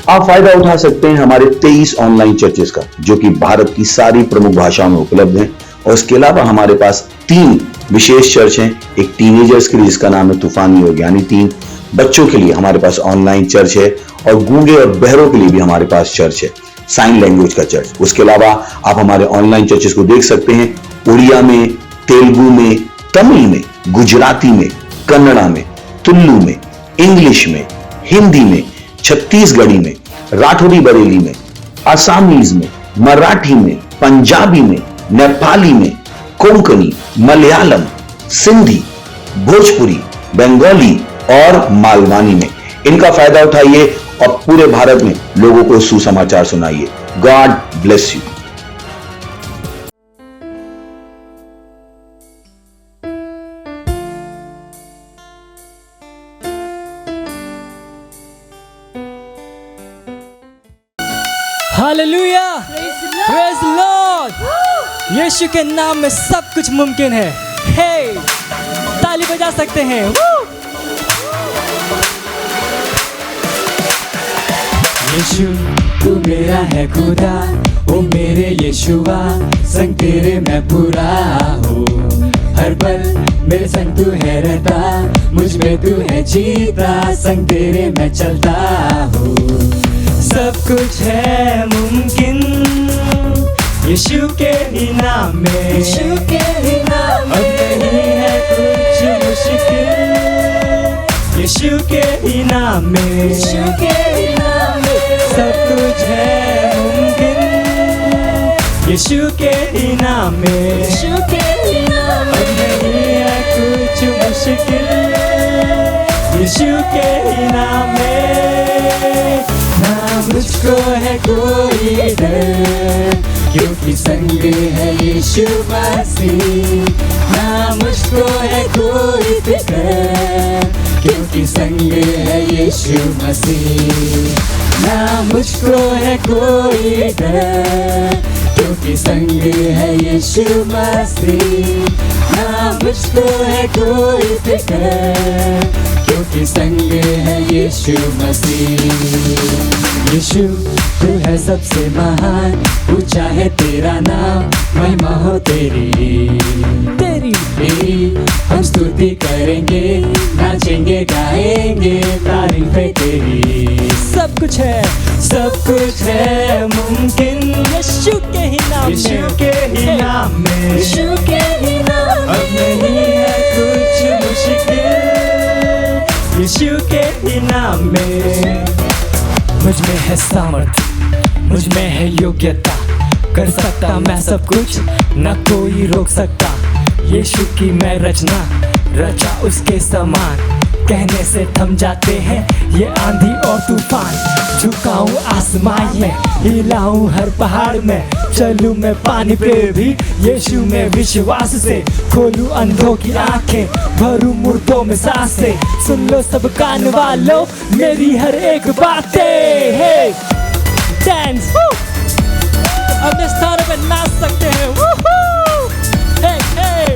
आप फायदा उठा सकते हैं हमारे 23 ऑनलाइन चर्चेस का, जो कि भारत की सारी प्रमुख भाषाओं में उपलब्ध हैं। और इसके अलावा हमारे पास 3 विशेष चर्च हैं। एक टीनेजर्स के लिए जिसका नाम है तूफानी और ज्ञानी 3, बच्चों के लिए हमारे पास ऑनलाइन चर्च है, और गूंगे और बहरों के लिए भी हमारे पास चर्च है, साइन लैंग्वेज का चर्च। उसके अलावा आप हमारे ऑनलाइन चर्चेस को देख सकते हैं उड़िया में, तेलुगु में, तमिल में, गुजराती में, कन्नड़ा में, तुलु में, इंग्लिश में, हिंदी में, छत्तीसगढ़ी में, राठौरी बरेली में, आसामीज में, मराठी में, पंजाबी में, नेपाली में, कोंकणी, मलयालम, सिंधी, भोजपुरी, बंगाली और मालवानी में। इनका फायदा उठाइए और पूरे भारत में लोगों को सुसमाचार सुनाइए। God bless you. Hallelujah, praise Lord. Yeshu के नाम में सब कुछ मुमकिन है। हे, ताली बजा सकते हैं। यीशु तू मेरा है खुदा, ओ मेरे यीशुआ, संग तेरे मैं पूरा हूँ। हर पल मेरे संग तू है रहता, मुझ में तू है जीता, संग तेरे मैं चलता हूँ। सब कुछ है मुमकिन यीशु के ही नाम में, यीशु के ही नाम में। अब नहीं है कुछ मुश्किल यीशु के ही नाम में, यीशु के ही नाम में। सब कुछ है मुमकिन यीशु के ही नाम में, यीशु के ही नाम में। अब नहीं है कुछ मुश्किल यीशु के ही नाम में। ना मुझको है कोई डर, क्योंकि संग है यीशु मसीह। ना मुझको है कोई फिक्र, क्योंकि संग है यीशु मसीह। ना मुझको है कोई डर, क्योंकि संग है यीशु मसीह। ना मुझको है कोई फिक्र, क्योंकि संग है यीशु मसीह। यीशु तू है सबसे महान, ऊंचा है तेरा नाम, महिमा हो तेरी तेरी। हम स्तुति करेंगे, नाचेंगे, गाएंगे, तारीफें तेरी। सब कुछ है मुमकिन यीशु के ही नाम में, यीशु के ही नाम में, यीशु के ही नाम में। अब नहीं है कुछ मुश्किल यीशु के ही नाम में। मुझ में है सामर्थ, मुझ में है योग्यता, कर सकता मैं सब कुछ, न कोई रोक सकता। यीशु की मैं रचना, रचा उसके समान, कहने से थम जाते हैं ये आंधी और तूफान। झुकाऊं आसमान में, हिलाऊं हर पहाड़ में, चलूं मैं पानी पे भी यीशु में विश्वास से। खोलूं अंधों की आंखें, भरूं मुर्दों में सांसें, सुन लो सब कान वालों मेरी हर एक बातें। हे डांस, अपने स्थानों पे नाच सकते हैं। हे हे,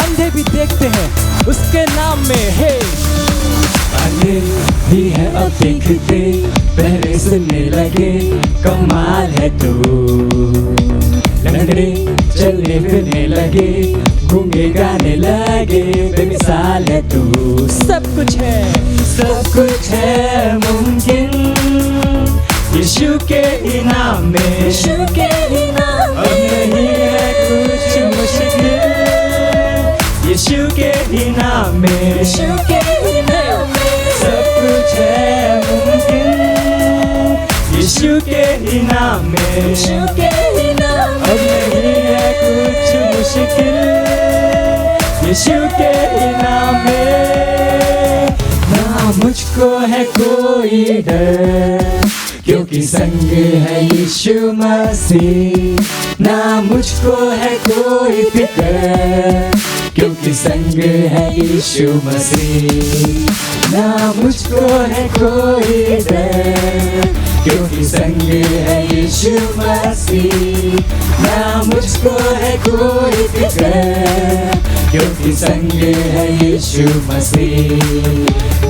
अंधे भी देखते हैं उसके नाम में। हे अंधे भी है अब देखते, बहरे सुनने लगे, कमाल है तू। लंगड़े चलने फिरने लगे, गूंगे गाने लगे, बेमिसाल है तू। सब कुछ है मुमकिन यीशु के ही नाम में, यीशु के ही नाम में। अब नहीं है कुछ मुश्किल यीशु के ही नाम में, यीशु के ही नाम में। सब कुछ है मुमकिन यीशु के ही नाम में, यीशु के ही नाम में। अब नहीं है कुछ मुश्किल यीशु के ही नाम में। ना मुझको है कोई डर, क्योंकि संग है यीशु मसीह। ना मुझको है कोई फिक्र, क्योंकि संग है यीशु मसीह। ना मुझको है कोई डर, क्योंकि संग है यीशु मसीह। ना मुझको है कोई फिक्र, क्योंकि संग है यीशु मसीह।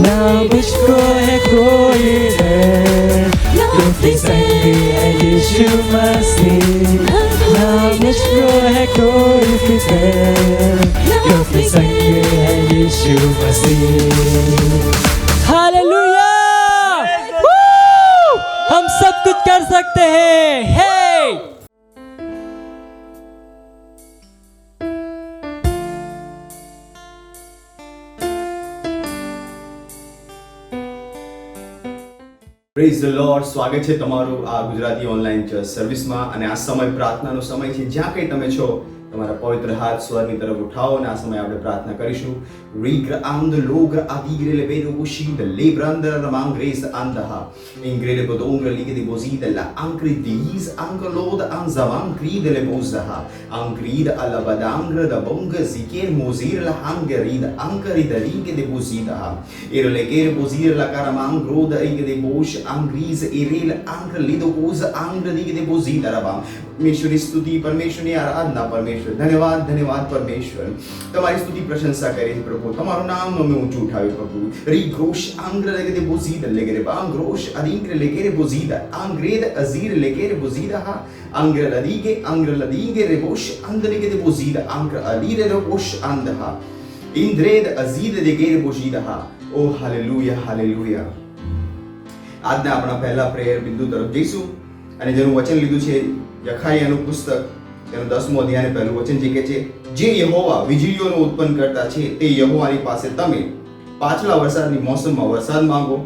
ना मुझको है कोई डर, क्योंकि संग है यीशु मसीह। ना मुझको है कोई फिक्र, क्योंकि संग है यीशु मसीह। हालेलुया! हम सब कुछ कर सकते हैं। हे! Praise the Lord. સ્વાગત છે તમારું આ ગુજરાતી ઓનલાઈન ચર્ચ સર્વિસમાં. અને આ સમય પ્રાર્થનાનો સમય છે. જ્યાં કંઈ તમે છો તમારા પવિત્ર હાથ સ્વરની તરફ ઉઠાવો અને આ સમય આપણે પ્રાર્થના કરીશું. રીગ્ર આંદ લોગ્ર આદિગ્રે લેબેરો ઉશીદ લેબ્રાંદર રમાંગ્રેસ આંદહા ઇંગ્રેલે બોદોંગ્ર લીગે de bozida la ancri diz anglod anzavan cride le bozdaha angride alla badangre da bonga ziker mozir la hangeride ankari da ligue de bozida erle ger bozir la karamang groda ige de bosh angriz erel ankre lido boz angre ligue de bozida raba. परमेश्वरी स्तुति, परमेश्वરની આરાધના, પરમેશ્વર ધન્યવાદ, ધન્યવાદ પરમેશ્વર. તમારી સ્તુતિ પ્રશંસા કરીએ પ્રભુ. તમારું નામ અમે ઊંચું ઉઠાવ્યું પ્રભુ. રી ગ્રોશ આંગ્ર લેગે બોઝીદ લેગે બાંગ ગ્રોશ અદિંગ્ર લેગે બોઝીદા આંગ્રેદ અઝીર લેગે બોઝીદા હા આંગ્ર લદીગે રે બોશ આંગ્ર લેગે બોઝીદા આંગ્ર અલીર રે બોશ આંદહા ઇન્દ્રેદ અઝીદ લેગે બોઝીદા હા. ઓ હાલેલુયા, હાલેલુયા. આજના આપણા પહેલા પ્રેયર બિંદુ તરફ જઈશું અને જેનું વચન લીધું છે યખાયાનું પુસ્તક તેનું 10મું અધ્યાયનું પહેલું વચન જે કહે છે, જે યહોવા વીજળીઓનું ઉત્પન્ન કરતા છે તે યહોવાની પાસે તમે પાછલા વરસાદની મોસમમાં વરસાદ માંગો.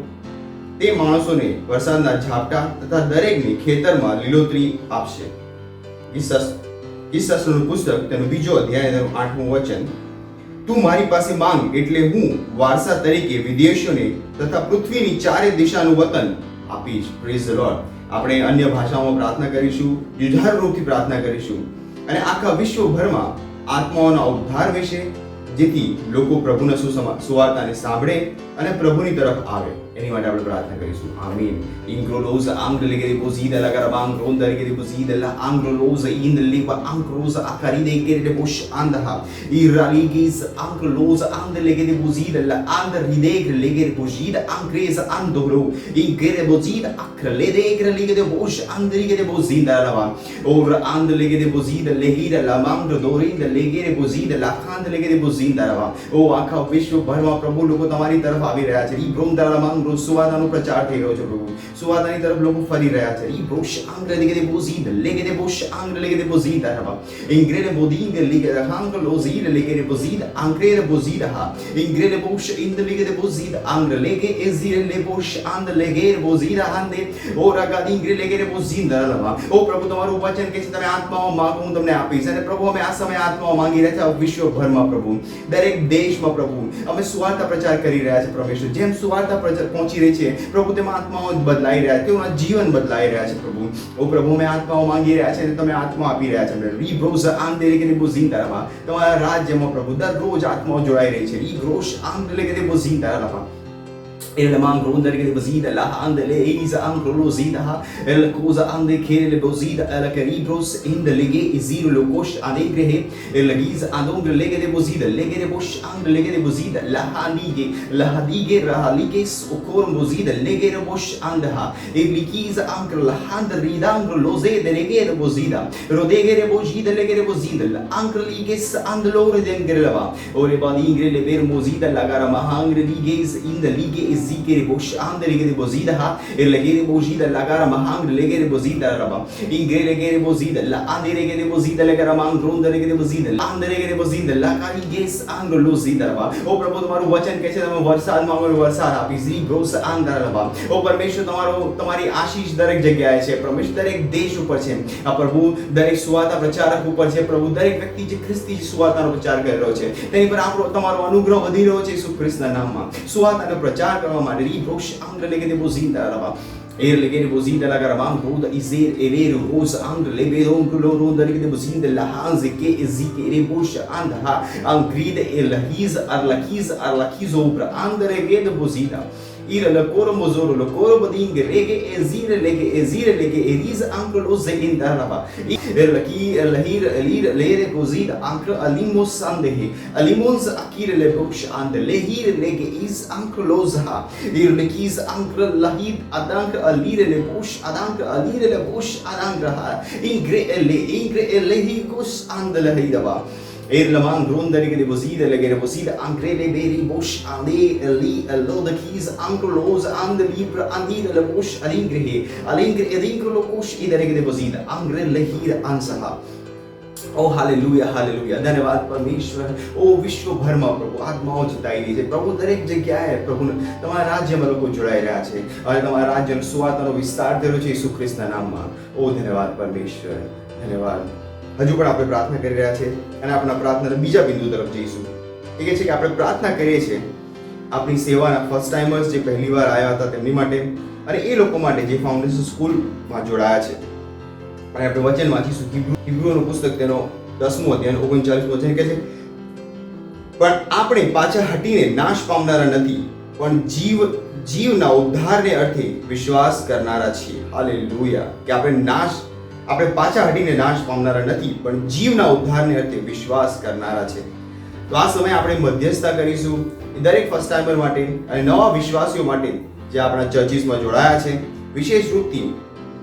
તે માણસોને વરસાદના ઝાપટા તથા દરેકને ખેતરમાં લીલોતરી આપશે. કિસ્સાસનું પુસ્તક તેનું 2જો અધ્યાય તેનું 8મું વચન, તું મારી પાસે માંગ એટલે હું વારસા તરીકે વિદેશીઓને તથા પૃથ્વીની ચારે દિશાનું વતન આપીશ. Praise the lord. આપણે અન્ય ભાષાઓમાં પ્રાર્થના કરીશું, યુદ્ધાર રૂપથી પ્રાર્થના કરીશું અને આખા વિશ્વભરમાં આત્માઓના ઉદ્ધાર વિશે, જેથી લોકો પ્રભુના સુવાર્તાને સાંભળે અને પ્રભુની તરફ આવે, એની માટે આપણે પ્રાર્થના કરીશું. આમીન. ઇન્ગ્રોલોઝ આંગ્રલેગે બોઝીદ લગરબાંગ રોંદરગે બોઝીદ લા આંગ્રોલોઝ ઇન્દલીબ આંગ્રોઝ આકારીદે કેરે બોશ આંદહા ઇરાલીગીસ આંગ્રોલોઝ આંદલેગે બોઝીદ લા આંદરીદેગ લેગે બોઝીદ આંગ્રેઝ આંદોરો ઇગરે બોઝીદ આક્રલેદેગ લેગે બોશ આંદરીગે બોઝીદ લાવા ઓર આંદલેગે બોઝીદ લેગીર લા માંગ દોરીદ લેગે બોઝીદ લા ખાંદલેગે બોઝીદ લાવા. ઓ આખા વિશ્વભરમાં પ્રભુ લોકો તમારી તરફ આવી રહ્યા છે. ઈ બ્રોંદરા માંગ સુવાદાનો પ્રચાર થઈ રહ્યો છે પ્રભુ. સુવાદાની તરફ લોકો ફરી રહ્યા છે. ઈ બ્રોશ આંગ્રે લેગે દે બોઝીદ લેગે દે બોશ આંગ્રે લેગે દે બોઝીદ રવા ઇંગ્રે દે બોદીંગ લેગે દે હાંગ લોઝીદ લેગે દે બોઝીદ આંગ્રે દે બોઝીદ હા ઇંગ્રે દે બોશ ઇન્દ લેગે દે બોઝીદ આંગ્રે લેગે એઝીર લે બોશ આંદ લેગે બોઝીદ હાંદે ઓ રગા ઇંગ્રે લેગે દે બોઝીદ રવા. ઓ પ્રભુ તમારું વચન કે છે તમે આત્માઓ માંગો હું તમને આપીશ. અને પ્રભુ અમે આ સમયે આત્માઓ માંગી રહ્યા છે વિશ્વભરમાં પ્રભુ, દરેક દેશમાં પ્રભુ અમે સુવાર્તા પ્રચાર કરી રહ્યા છે પરમેશ્વર. જેમ સુવાર્તા પ્રચાર પહોંચી રહી છે પ્રભુ, તેમાં આત્માઓ બદલાઈ રહ્યા છે, તેઓના જીવન બદલાઈ રહ્યા છે પ્રભુ. ઓ પ્રભુ અમે આત્માઓ માંગી રહ્યા છે અને તમે આત્મા આપી રહ્યા છે. રીબ્રોઝ આંદેલેગે બોઝીંદારાવા તમારા રાજ્યમાં પ્રભુ દરરોજ આત્માઓ જોડાઈ રહી છે. રીબ્રોઝ આંદેલેગે બોઝીંદારાવા el mangro derge de bozida la ande le is angro lozida el cosa ande kere le bozida el caribros in de lege izir lo kosh alegre el giz andongre lege de bozida lege de bosh ande lege de bozida la hadige rahaliges okor bozida lege de bosh andha eblikiz angro la hand ridangro loze de lege de bozida rodege de bozida lege de bozida la angro liges andlore de ngrelava ore badingre le ver bozida la gara mahangre liges in de lige zikere bosh ande legere bozida ha legere bozida la gara mahang legere bozida raba ingre legere bozida la ande legere bozida la gara mang ronda legere bozida la ande legere bozida la kari ges ang lozida raba ઓ પ્રભુ તમારું વચન કહે છે તમે વરસાદ માંગો વરસાદ આપીશ રી ગ્રોસ આંધા રબા ઓ પરમેશ્વર તમારી આશીષ દરેક જગ્યાએ છે પરમેશ્વર દરેક દેશ ઉપર છે આ પ્રભુ દરેક સુવાર્તા પ્રચારક ઉપર છે પ્રભુ દરેક વ્યક્તિ જે ખ્રિસ્તી સુવાર્તાનો પ્રચાર કરી રહ્યો છે તેની પર આપણો તમારો અનુગ્રહ વધી રહ્યો છે ઈસુ ખ્રિસ્તના નામમાં સુવાર્તાનો પ્રચાર કરવા માટે રી gross આંધા legere bozida raba legere bozida la gara mang roda izer evero ros ang lebedo lo roda legere bozida la hanze ke ezike re bosh andha ang gride el hiz arlakiz obra andre legere bozida ir la coro mozoro lo coro bading lege ezire lege eriz ankro loze indaraba erlaki elhir elir lere kozid ankro alimos sandehe alimons akire le bosh and lehir lege is ankro lozha ir lekis ankro lahid adank alire le bosh adank alire le bosh adangraha ingre lehi kos and lehidaba Erlamang grundarige de bozida legere bozida angrele beri bosh ande eli lo the keys angrolos and the libra andire le bosh alingre edinkro kosh idarige de bozida angre lehir ansaha O hallelujah hallelujah धन्यवाद परमेश्वर ओ विश्व भरमा प्रभु आत्माओ जुटाई રહી છે પ્રભુ દરેક જગ્યાએ પ્રભુ તમારા રાજ્યમાં લોકો જોડાઈ રહ્યા છે અને તમારા રાજ્યનો સુવાર્તાનો વિસ્તાર થયો છે ઈસુ ખ્રિસ્તના નામમાં ઓ ધન્યવાદ પરમેશ્વર ધન્યવાદ હજુ પણ આપણે પ્રાર્થના કરી રહ્યા છે અને આપણા પ્રાર્થનાના બીજા બિંદુ તરફ જઈશું એ કહે છે કે આપણે પ્રાર્થના કરીએ છીએ આપણી સેવાના ફર્સ્ટ ટાઈમર્સ જે પહેલી વાર આવ્યા હતા તેમની માટે અને એ લોકો માટે જે ફાઉન્ડેશન સ્કૂલમાં જોડાયા છે અને આપણે વચન વાંચીશું હિબ્રુઓનું પુસ્તક તેનો 10મું અધ્યાય 39મું વચન કહે છે પણ આપણે પાછા હટીને નાશ પામનારા નથી પણ જીવના ઉદ્ધારને અર્થે વિશ્વાસ કરનારા છીએ હાલેલુયા કે આપણે પાછા હટીને નાશ પામનારા નથી પણ જીવના ઉદ્ધારને અર્થે વિશ્વાસ કરનારા છે તો આ સમયે આપણે મધ્યસ્થતા કરીશું દરેક ફર્સ્ટ ટાઈમર માટે અને નવા વિશ્વાસીઓ માટે જે આપણા ચર્ચીસમાં જોડાયા છે વિશેષ રૂપથી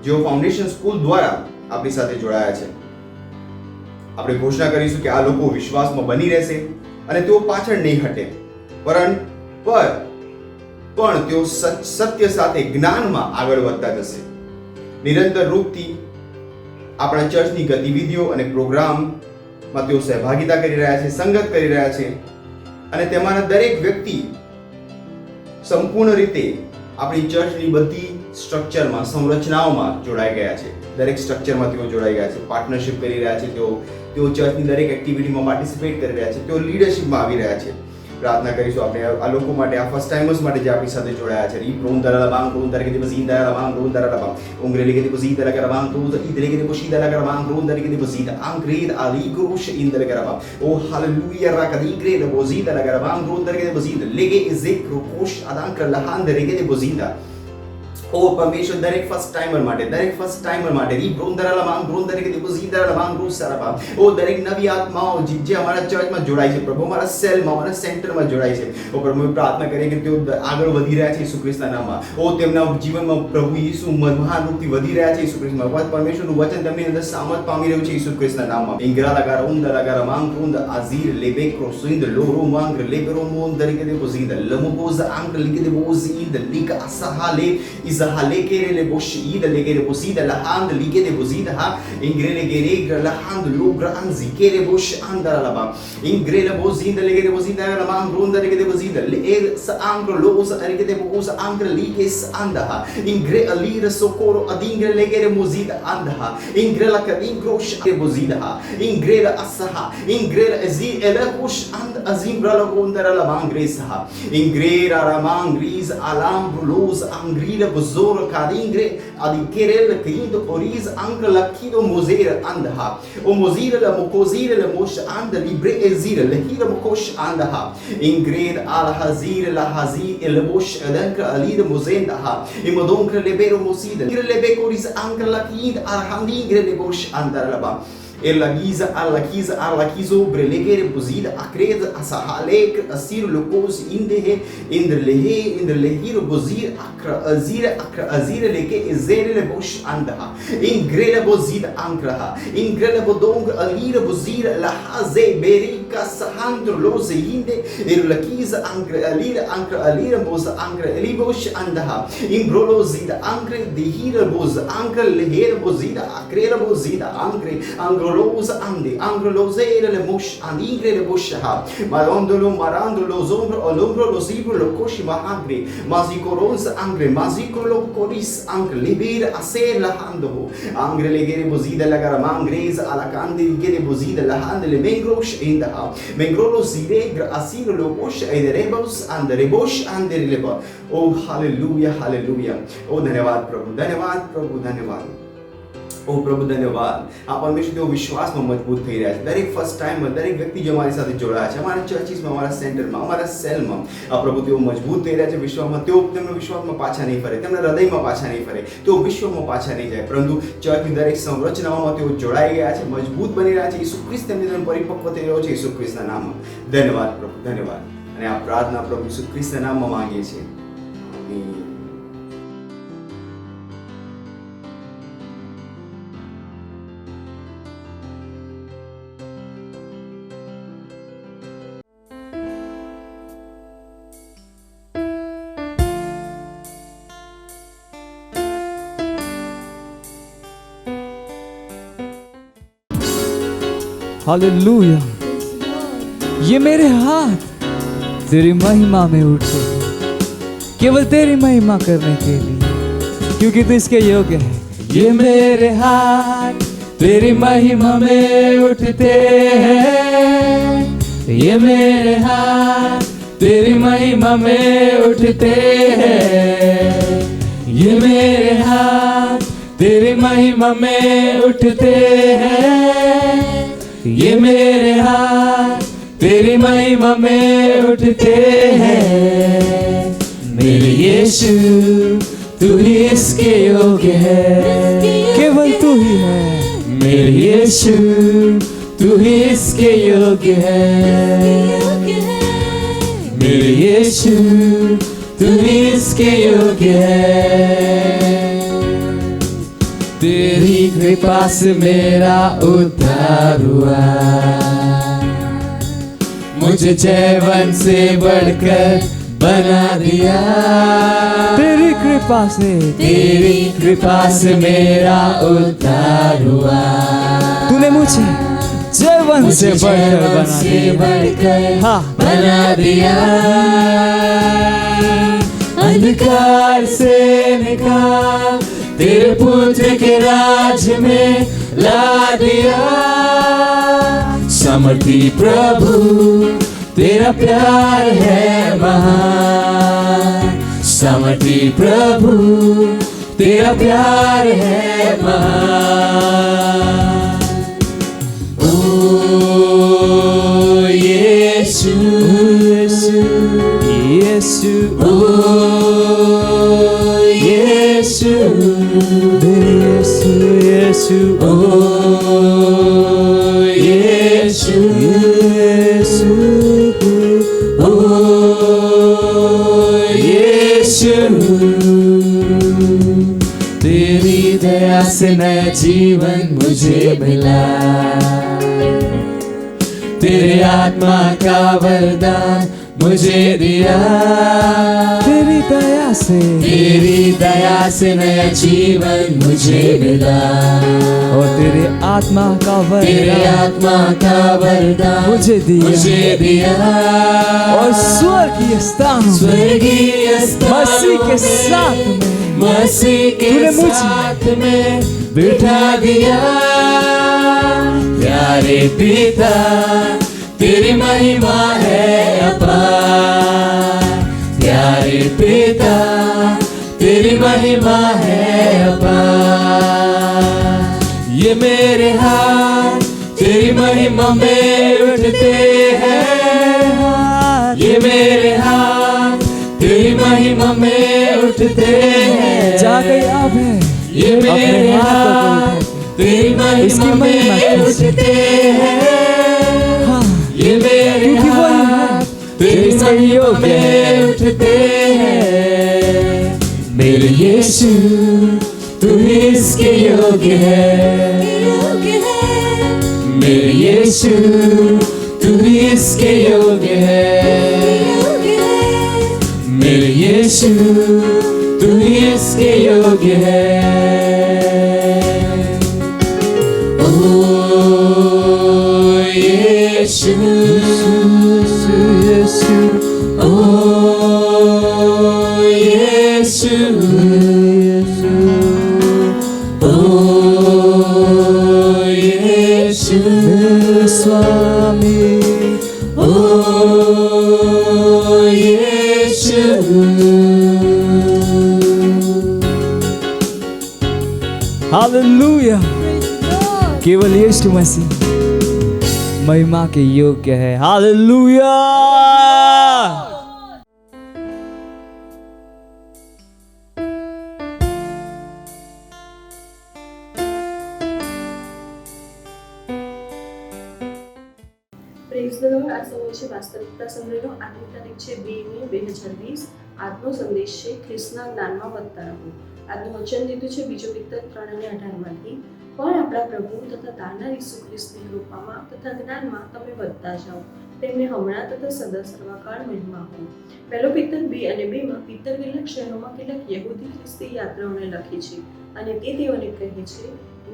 જેઓ ફાઉન્ડેશન સ્કૂલ દ્વારા આપણી સાથે જોડાયા છે આપણે ઘોષણા કરીશું કે આ લોકો વિશ્વાસમાં બની રહેશે અને તેઓ પાછળ નહીં હટે પણ તેઓ સત્ય સાથે જ્ઞાનમાં આગળ વધતા જશે નિરંતર રૂપથી આપણા ચર્ચની ગતિવિધિઓ અને પ્રોગ્રામમાં તેઓ સહભાગિતા કરી રહ્યા છે સંગત કરી રહ્યા છે અને તેમાંના દરેક વ્યક્તિ સંપૂર્ણ રીતે આપણી ચર્ચની બધી સ્ટ્રક્ચરમાં સંરચનાઓમાં જોડાઈ ગયા છે દરેક સ્ટ્રક્ચરમાં તેઓ જોડાઈ ગયા છે પાર્ટનરશિપ કરી રહ્યા છે તેઓ ચર્ચની દરેક એક્ટિવિટીમાં પાર્ટિસિપેટ કરી રહ્યા છે તેઓ લીડરશિપમાં આવી રહ્યા છે પ્રાર્થના કરીશું આપણે આ લોકો માટે આ ફર્સ્ટ ટાઈમર્સ માટે જે આપણી સાથે જોડાયા છે રી પ્રોન દરાલાબાંગ પ્રોન દરકે દી બઝીન દરાલાબાંગ પ્રોન દરાલાબાંગ ઉંગરેલી કે દી બઝીન દરાલાબાંગ પ્રોન ઇદરેલી કે દી બઝીન દરાલાબાંગ પ્રોન દરકે દી બઝીન આંગ્રેદ આલી ગ્રુશ ઇન દરાલાબાંગ ઓ હાલેલુયા રાકદી ગ્રેદ બઝીન દરાલાબાંગ પ્રોન દરકે દી બઝીન લેગે ઇઝિક્ર કોશ અદાંક લહાન દરકે દી બઝીન ઓ પરમેશ્વર દરેક ફર્સ્ટ ટાઈમર માટે રી પ્રોન દરાલાબાંગ પ્રોન દરકે દી બઝીન દરાલાબાંગ ગ્રુશ સરાબાંગ ઓ દરેક નવી આત્માઓ જે અમારા ચર્ચમાં જોડાય છે પ્રભુ અમારા સેલમાં અમારા સેન્ટરમાં જોડાય છે ઓ પ્રભુ પ્રાર્થના કરીએ કે તેઓ આગળ વધી રહ્યા છે ઈસુ ખ્રિસ્તના નામમાં ઓ તેમના જીવનમાં પ્રભુ ઈસુ મહાન રૂપથી વધી રહ્યા છે ઈસુ ખ્રિસ્તમાં પરમેશ્વરનું વચન તેમની અંદર સામર્થ પામી રહ્યું છે ઈસુ ખ્રિસ્તના નામમાં ઇંગ્રા લગારા ઉંદર લગારા માંગ રૂંદ આઝીર લેબેક્રો સુઇન્દ લોરો માંગ લેબેરો મોન દરિકે દે બોઝીદ લમોબોઝ આંગ લીકે દે બોઝીદ leak અસહાલે izahalekerele le boshida legere bozida la hand ligede bozida ha ingrele geregra la hand logra anzikere bosh andara la ba ingrele bozida legere bozida la man ronda legede bozida le sa angro losa legede boza angre liges anda ha ingre alira socorro adingre legere bozida anda ha ingre la kadingro shre bozida ha ingre la asaha ingre la azi ela bosh and azimbra la gondara la mangresa ha ingre la mangris alam los angrila bozoro kadingre adikerel kindo oriz angre la kido mozer anda ha o mozer la mokozir la mosh anda libre ezir la hira mokosh anda ha ingre al hazir la hazir el bosh adanka alida mozenda ha imodonka lebero mosida lebe koris angre la kind al handingre le bosh anda la ba Ella giza alla chizo brelegere bozida acred asahalek asir lokos indehe inderlehir bozir akra azire leke ezere le bosh andaha ingrele bozida ankraha ingrele bodong alira bozira la haze berika sahandro loze inde irlakiza ankra alira boz ankra elibosh andaha imbrolo zida ankre dehira boz ankra leher bozida akrela bozida ankre anglos ande angrolozere le mosh aningre le bosha marondolo marandolo zombro olombro lo zibro lo koshi mahangre mazikoros angre mazikolo koris angre libir aser la hando angre legere bozida la garamangres ala kande legere bozida la hande le mengrosh inda mengrolo ziregra asiro lo bosh ederebos and rebosh and releba oh hallelujah hallelujah oh धन्यवाद प्रभु धन्यवाद ઓ પ્રભુ ધન્યવાદ. આ પરમેશ્વર તેઓ વિશ્વાસમાં મજબૂત થઈ રહ્યા છે. દરેક ફર્સ્ટ ટાઈમમાં દરેક વ્યક્તિ જે અમારી સાથે જોડાયા છે, અમારા ચર્ચીસમાં, અમારા સેન્ટરમાં, અમારા સેલમાં, આ પ્રભુ તેઓ મજબૂત થઈ રહ્યા છે વિશ્વમાં. તેઓ તેમના વિશ્વાસમાં પાછા નહીં ફરે, તેમના હૃદયમાં પાછા નહીં ફરે, તેઓ વિશ્વમાં પાછા નહીં જાય, પરંતુ ચર્ચની દરેક સંરચનાઓમાં તેઓ જોડાઈ ગયા છે, મજબૂત બની રહ્યા છે. ઈસુ ખ્રિસ્ત તેમની અંદર પરિપક્વ થઈ રહ્યો છે. ઈસુ ખ્રિસ્તના નામમાં ધન્યવાદ પ્રભુ, ધન્યવાદ. અને આ પ્રાર્થના પ્રભુ ઈસુ ખ્રિસ્તના નામમાં માંગીએ છીએ. આમીન. हालेलुया। ये मेरे हाथ तेरी महिमा में उठे, केवल तेरी महिमा करने के लिए, क्योंकि तू इसके योग्य है। ये मेरे हाथ तेरी महिमा में उठते हैं, ये मेरे हाथ तेरी महिमा में उठते हैं, ये मेरे हाथ तेरी महिमा में उठते हैं, ये मेरे हाथ तेरी महिमा में उठते हैं। मेरे यीशु तू ही इसके योग्य है, केवल तू ही है। मेरे यीशु तू ही इसके योग्य है, मेरे यीशु तू ही इसके योग्य है। तेरी कृपा से मेरा उद्धार हुआ, मुझे जयवन से बढ़कर बना दिया। तेरी कृपा से मेरा उद्धार हुआ, तूने मुझे जयवन से बढ़कर बना दिया। अंधकार से निकाल तेरे पुत्र के राज में ला दिया। समर्थी प्रभु तेरा प्यार है महान, समर्थी प्रभु तेरा प्यार है महान। ओ यीशु यीशु यीशु, ओ यीशु यीशु यीशु, ओ यीशु यीशु, ओ यीशु। तेरी दया से नया जीवन मुझे मिला, तेरे आत्मा का वरदान मुझे दिया। तेरी दया से नया जीवन मुझे मिला, और तेरे आत्मा का वरदान मुझे दिया। और स्वर्गीय स्थान मसीह के साथ में बिठा दिया। प्यारे पिता तेरी महिमा है अपार, प्यारे पिता तेरी महिमा है अपार। ये मेरे हाथ तेरी महिमा में उठते हैं, ये मेरे हाथ तेरी महिमा में उठते हैं। जाके आप है, ये मेरे हाथ तेरी महिमा में उठते हैं, ये मेरे हाथ तेरी महिमा में उठते हैं। मेरे यीशु तू ही इसके योग्य है, मेरे यीशु तू ही इसके योग्य है, मेरे यीशु तू ही इसके योग्य है। ओ यीशु यीशु, ओ यीशु यीशु, ओ यीशु स्वामी, ओ यीशु। हालेलुया। केवल यीशु मसीह महिमा के योग्य है। हालेलुया। Praise the lord. આ સમય છે વાસ્તવિકતા સંગ્રહનો. આજની તારીખ છે 2 મે 2020. આજનો સંદેશ છે ખ્રિસ્તના જ્ઞાનમાં વધતા રહો. આજનું વચન લીધું છે બીજો પિત્તર 3:18 માંથી. પણ આપણા પ્રભુ તથા તારનાર ઈસુ ખ્રિસ્તની કૃપામાં તથા જ્ઞાનમાં તમે વધતા જાઓ, તેમને હમણાં તથા સદા સર્વકાળ મહિમા હો. પહેલો પિત્તર 2:2 માં પિત્તર કેટલાક શહેરોમાં કેટલાક યહૂદી ખ્રિસ્તી યાત્રાઓને લખી છે અને તે તેઓને કહે છે,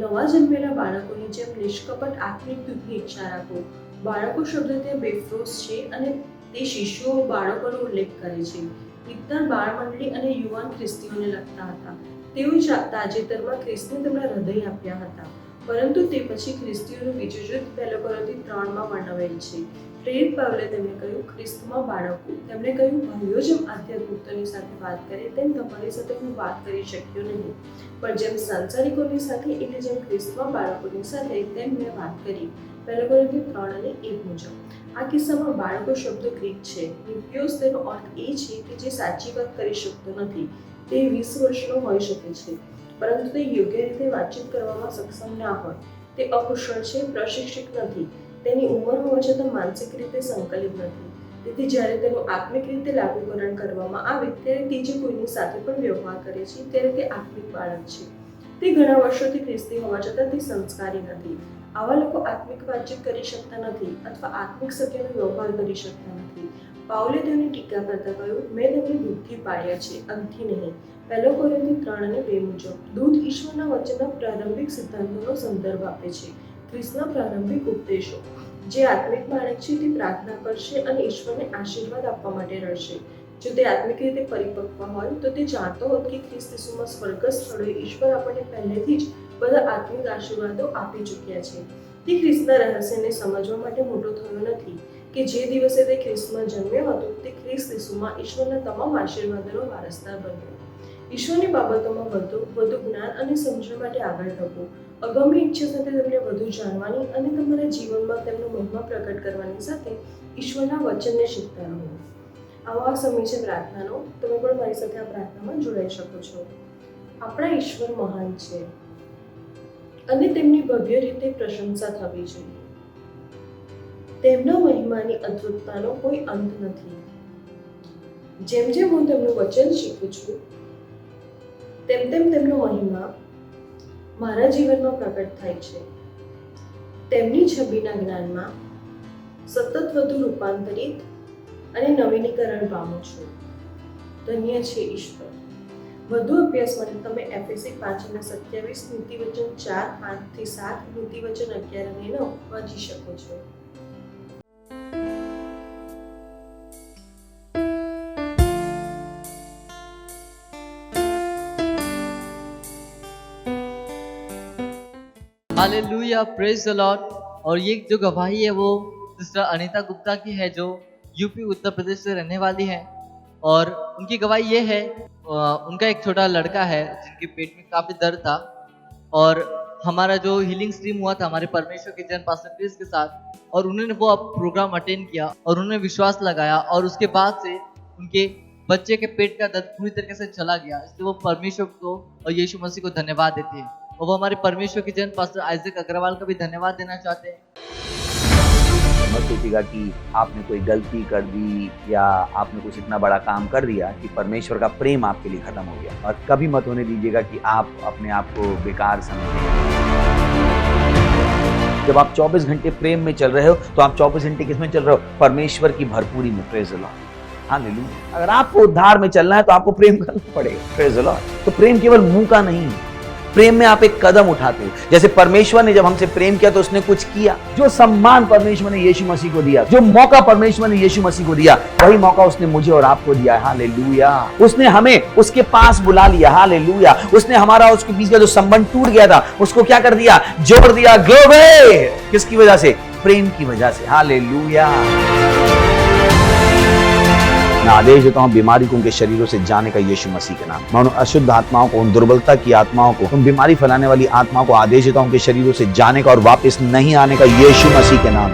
નવા જન્મેલા બાળકોની જેમ નિષ્કપટ આત્મિક દૂધની ઈચ્છા રાખો. બાળકો શબ્દ ત્યાં બેફ્રોસ છે અને તે શિશુઓ બાળકોનો ઉલ્લેખ કરે છે. પિત્તર બાળમંડળી અને યુવાન ખ્રિસ્તીઓને લખતા હતા. તેઓ તાજેતરમાં ખ્રિસ્તને તેમના હૃદય આપ્યા હતા, પરંતુ તે પછી ખ્રિસ્તીઓનું બીજું જૂથ 1 કોરિન્થી 3 વર્ણવેલ છે. પ્રેરિત પાઉલે તેમને કહ્યું, ખ્રિસ્તમાં બાળકો. તેમણે કહ્યું, ભાઈઓ જેમ આધ્યાત્મિકતાની સાથે વાત કરે તેમ તમારી સાથે હું વાત કરી શક્યો નહીં, પણ જેમ સંસારિકોની સાથે એટલે જેમ ખ્રિસ્તમાં બાળકોની સાથે તેમ મેં વાત કરી. 1 કોરિન્થી 3:1 મુજબ. આ કિસ્સામાં બાળકો શબ્દ ગ્રીક છે. નિપિયોસ તેનો અર્થ એ છે કે જે સાચી વાત કરી શકતો નથી. તે 20 વર્ષનો હોઈ શકે છે, પરંતુ તે યોગ્ય રીતે વાતચીત કરવામાં સક્ષમ ના હોય. તે અકુશળ છે, પ્રશિક્ષિત નથી, તેની ઉંમર હોવા છતાં માનસિક રીતે સંકલિત નથી. તેથી જ્યારે તેનું આત્મિક રીતે લાગુકરણ કરવામાં આવે ત્યારે તે જે કોઈની સાથે પણ વ્યવહાર કરે છે ત્યારે તે આત્મિક બાળક છે. તે ઘણા વર્ષોથી ખ્રિસ્તી હોવા છતાં તે સંસ્કારી નથી. આવા લોકો આત્મિક વાતચીત કરી શકતા નથી અથવા આત્મિક સત્યનો વ્યવહાર કરી શકતા નથી. પાઉલે તેની ટીકા કરતા કહ્યું, મેં તેમને દૂધથી પાડ્યા છે, અંગથી નહીં. 1 કોરિન્થી 3:2 મુજબ. દૂધ ઈશ્વરના વચનના પ્રારંભિક સિદ્ધાંતોનો સંદર્ભ આપે છે. ખ્રિસ્તના પ્રારંભિક ઉપદેશો. જે આત્મિક બાળક છે તે પ્રાર્થના કરશે અને ઈશ્વરને આશીર્વાદ આપવા માટે રડશે. જો તે આત્મિક રીતે પરિપક્વ હોય તો તે જાણતો હોત કે ખ્રિસ્ત ઈસુમાં સ્વર્ગસ્થ સ્થળોએ ઈશ્વર આપણને પહેલેથી જ બધા આત્મિક આશીર્વાદો આપી ચૂક્યા છે. તે ખ્રિસ્તના રહસ્યને સમજવા માટે મોટો થયો નથી કે જે દિવસે તે ખ્રિસ્તમાં જન્મ્યો હતો તે ખ્રિસ્ત ઈસુમાં ઈશ્વરના તમામ આશીર્વાદોનો વારસદાર બન્યો. ઈશ્વરની બાબતોમાં વધુ જ્ઞાન અને સમજણ માટે આગળ વધો. અગમ્ય ઈચ્છા સાથે તેમને વધુ જાણવાની અને તમારા જીવનમાં તેમનો મહિમા પ્રગટ કરવાની સાથે ઈશ્વરના વચનને શીખતા રહો. આવો આ સમય છે પ્રાર્થનાનો. તમે પણ મારી સાથે આ પ્રાર્થનામાં જોડાઈ શકો છો. આપણા ઈશ્વર મહાન છે અને તેમની ભવ્ય રીતે પ્રશંસા થવી જોઈએ. તેમના મહિમાની અદ્ભુતતાનો કોઈ અંત નથી. જેમ જેમ હું તેમનું વચન શીખું છું તેમ તેમ તેમનો મહિમા મારા જીવનમાં પ્રગટ થાય છે. તેમની છબીના જ્ઞાનમાં સતત વધુ રૂપાંતરિત અને નવીનીકરણ પામું છું. ધન્ય છે ઈશ્વર. વધુ અભ્યાસ માટે તમે એફએસી 5:27, નીતિવચન 4:5-7, નીતિવચન 11:9 વાંચી શકો છો. Hallelujah, praise the Lord. और ये जो गवाही है वो सिस्टर अनीता गुप्ता की है, जो यूपी उत्तर प्रदेश से रहने वाली है। और उनकी गवाही ये है, उनका एक छोटा लड़का है जिनके पेट में काफ़ी दर्द था, और हमारा जो हीलिंग स्ट्रीम हुआ था हमारे परमेश्वर के जन पास्टर क्रिस के साथ, और उन्होंने वो प्रोग्राम अटेंड किया और उन्होंने विश्वास लगाया, और उसके बाद से उनके बच्चे के पेट का दर्द पूरी तरीके से चला गया। इसलिए वो परमेश्वर को और यीशु मसीह को धन्यवाद देते हैं, और वो हमारे परमेश्वर के जन पास्टर आइजक अग्रवाल का भी धन्यवाद देना चाहते हैं। मत सोचिएगा कि आपने कोई गलती कर दी या आपने कुछ इतना बड़ा काम कर दिया कि परमेश्वर का प्रेम आपके लिए खत्म हो गया, और कभी मत होने दीजिएगा कि आप अपने आप को बेकार समझें। जब आप 24 घंटे प्रेम में चल रहे हो तो आप 24 घंटे किस में चल रहे हो? परमेश्वर की भरपूरी में। Praise the Lord, hallelujah. अगर आपको उद्धार में चलना है तो आपको प्रेम करना पड़ेगा। Praise the Lord. तो प्रेम केवल मुंह का नहीं, प्रेम में आप एक कदम उठाते हो। जैसे परमेश्वर ने जब हमसे प्रेम किया तो उसने कुछ किया। जो सम्मान परमेश्वर ने यीशु मसीह को दिया, जो मौका परमेश्वर ने यीशु मसीह को दिया, वही मौका उसने मुझे और आपको दिया। हालेलुया। उसने हमें उसके पास बुला लिया। हालेलुया। उसने हमारा उसके बीच का जो संबंध टूट गया था उसको क्या कर दिया? जोड़ दिया। ग्लोरी। किसकी वजह से? प्रेम की वजह से। हालेलुया। मैं आदेश देता हूँ बीमारी को उनके शरीरों से जाने का यीशु मसीह के नाम। मैं उन अशुद्ध आत्माओं को, उन दुर्बलता की आत्माओं को, उन बीमारी फैलाने वाली आत्माओं को आदेश देता हूँ उनके शरीरों से जाने का और वापस नहीं आने का यीशु मसीह के नाम।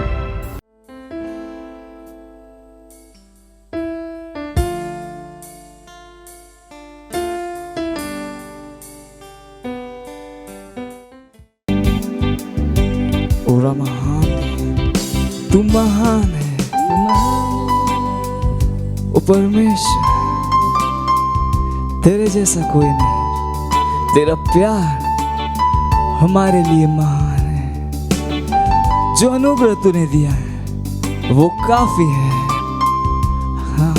ओरा महान है, तू महान है, ओ परमेश्वर, तेरे जैसा कोई नहीं। तेरा प्यार हमारे लिए महान है। जो अनुग्रह तूने दिया है वो काफी है। हाँ,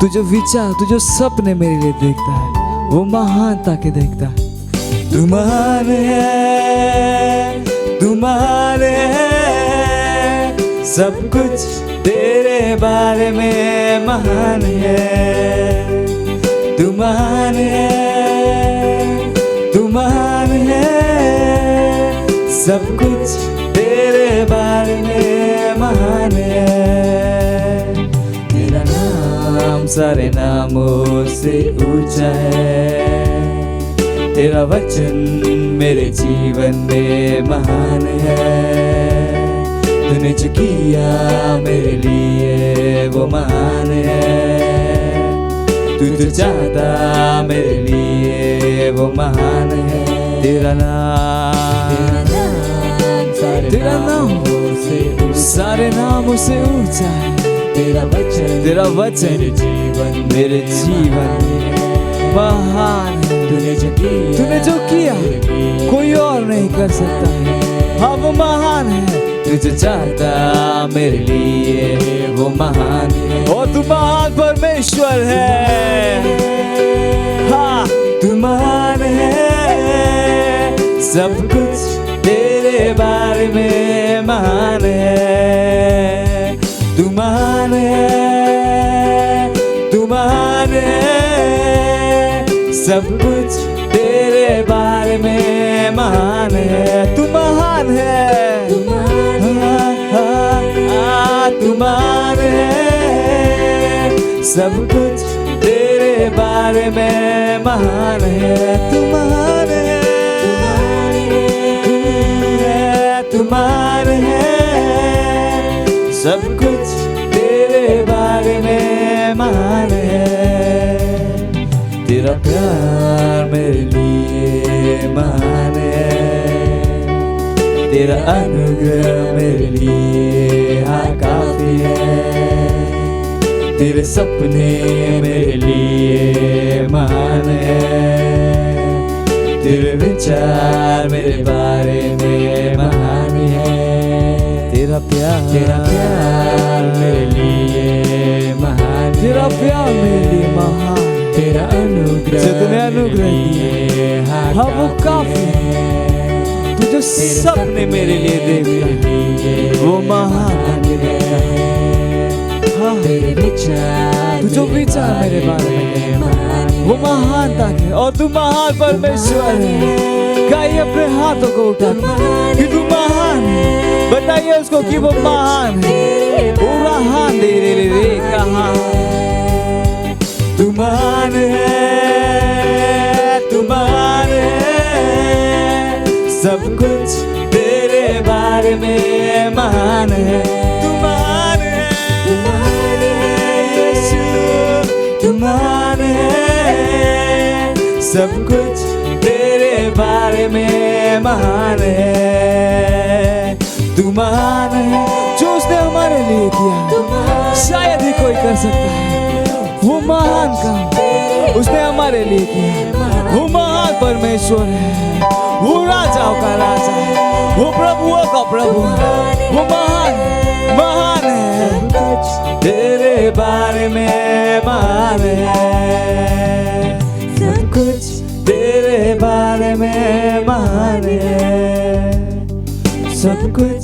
तू जो विचार, तू जो सपने मेरे लिए देखता है वो महानता के देखता है। तू महान है, तू महान है, सब कुछ तेरे बारे में महान है। तू महान है, तू महान है, सब कुछ तेरे बारे में महान है। तेरा नाम सारे नामों से ऊंचा है। तेरा वचन मेरे जीवन में महान है। तूने जो किया मेरे लिए वो महान है। तू जो चाहता मेरे लिए वो महान है। तेरा नाम सारे नामों से ऊंचा है। तेरा वचन मेरे जीवन में महान है। तूने जो किया कोई और नहीं कर सकता है। हाँ, वो महान है। तू जो चाहता मेरे लिए वो महान है। और तू महान परमेश्वर है। हाँ, तू महान है, सब कुछ तेरे बारे में महान है। तू महान है, तू महान है, सब कुछ तेरे बारे में महान है। तू महान है, तू महान है, सब कुछ तेरे बारे में महान है। तू महान है, तू महान है, सब कुछ तेरे बारे में महान है। तेरा प्यार मेरे लिए महान है। तेरा अनुग्रह मेरे लिए हाँ काफी है। तेरे सपने मेरे लिए महान है। तेरे विचार मेरे बारे में महान है। तेरा प्यार मेरे लिए महान। तेरा प्यार मेरे लिए महान। तेरा अनुग्रह जितने अनुग्रह दिए हाँ वो काफी है। तू जो सपने मेरे लिए देखता वो महान है। हाँ, तेरे विचार, तू जो विचार मेरे बारे में वो महानता है। और तू महान परमेश्वर है। गाइए अपने हाथों को उठा कि तू महान है। बताइए उसको कि वो महान है। पूरा हाथ दे रे कहाँ तू महान है, तू महान है, सब कुछ तेरे बारे में महान है। तू महान है, तू महान है यीशु, तू महान है, सब कुछ तेरे बारे में महान है। तू महान है, जो उसने हमारे लिए किया शायद ही कोई कर सकता है। वो महान काम उसने हमारे लिए किया। वो महान परमेश्वर है। वो राजाओं का राजा है। वो प्रभुओं का प्रभु है। वो महान है। तेरे बारे में महान है। सब कुछ तेरे बारे में महान है। सब कुछ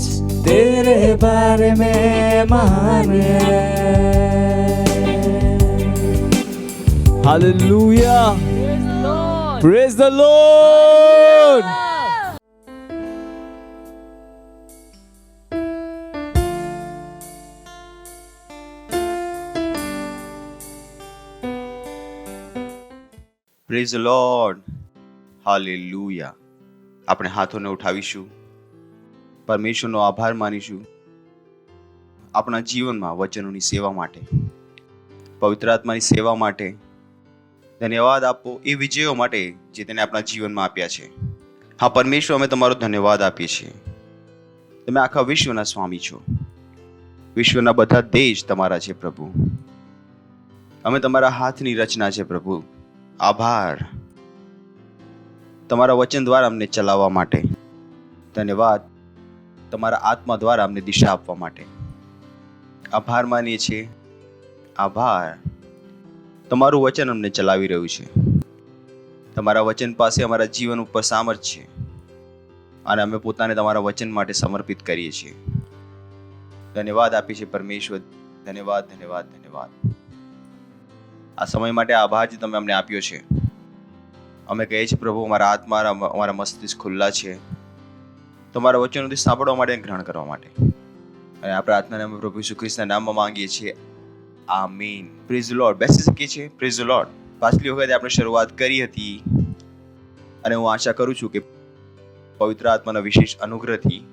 तेरे बारे में महान है। Hallelujah. Praise the Lord. Praise the lord, hallelujah. આપણે હાથોને ઉઠાવીશું, પરમેશ્વરનો આભાર માનીશું આપણા જીવનમાં વચનોની સેવા માટે, પવિત્ર આત્માની સેવા માટે. ધન્યવાદ આપો એ વિજયો માટે જે તેને આપણા જીવનમાં આપ્યા છે. હા પરમેશ્વર, અમે તમારો ધન્યવાદ આપીએ છીએ. તમે આખા વિશ્વના સ્વામી છો. વિશ્વના બધા દેશ તમારા છે પ્રભુ. અમે તમારા હાથની રચના છે પ્રભુ. આભાર તમારા વચન દ્વારા અમને ચલાવવા માટે. ધન્યવાદ તમારા આત્મા દ્વારા અમને દિશા આપવા માટે. આભાર માનીએ છીએ. આભાર, તમારું વચન અમને ચલાવી રહ્યું છે. તમારા વચન પાસે અમારા જીવન ઉપર સામર્થ્ય છે અને અમે પોતાને તમારા વચન માટે સમર્પિત કરીએ છીએ. ધન્યવાદ આપીએ છીએ પરમેશ્વર. ધન્યવાદ, ધન્યવાદ, ધન્યવાદ. આ સમય માટે આભાર જે તમે અમને આપ્યો છે. અમે કહીએ છીએ પ્રભુ, અમારા આત્મા, અમારા મસ્તિષ્ક ખુલ્લા છે તમારા વચનોથી સાંભળવા માટે, ગ્રહણ કરવા માટે. અને આ પ્રાર્થનાને અમે પ્રભુ ઈસુ ખ્રિસ્તના નામમાં માંગીએ છીએ. આમીન. Praise the Lord. બેસી શકીએ છીએ. Praise the Lord. પાછલી વખતે આપણે શરૂઆત કરી હતી અને હું આશા કરું છું કે પવિત્ર આત્માના વિશેષ અનુગ્રહથી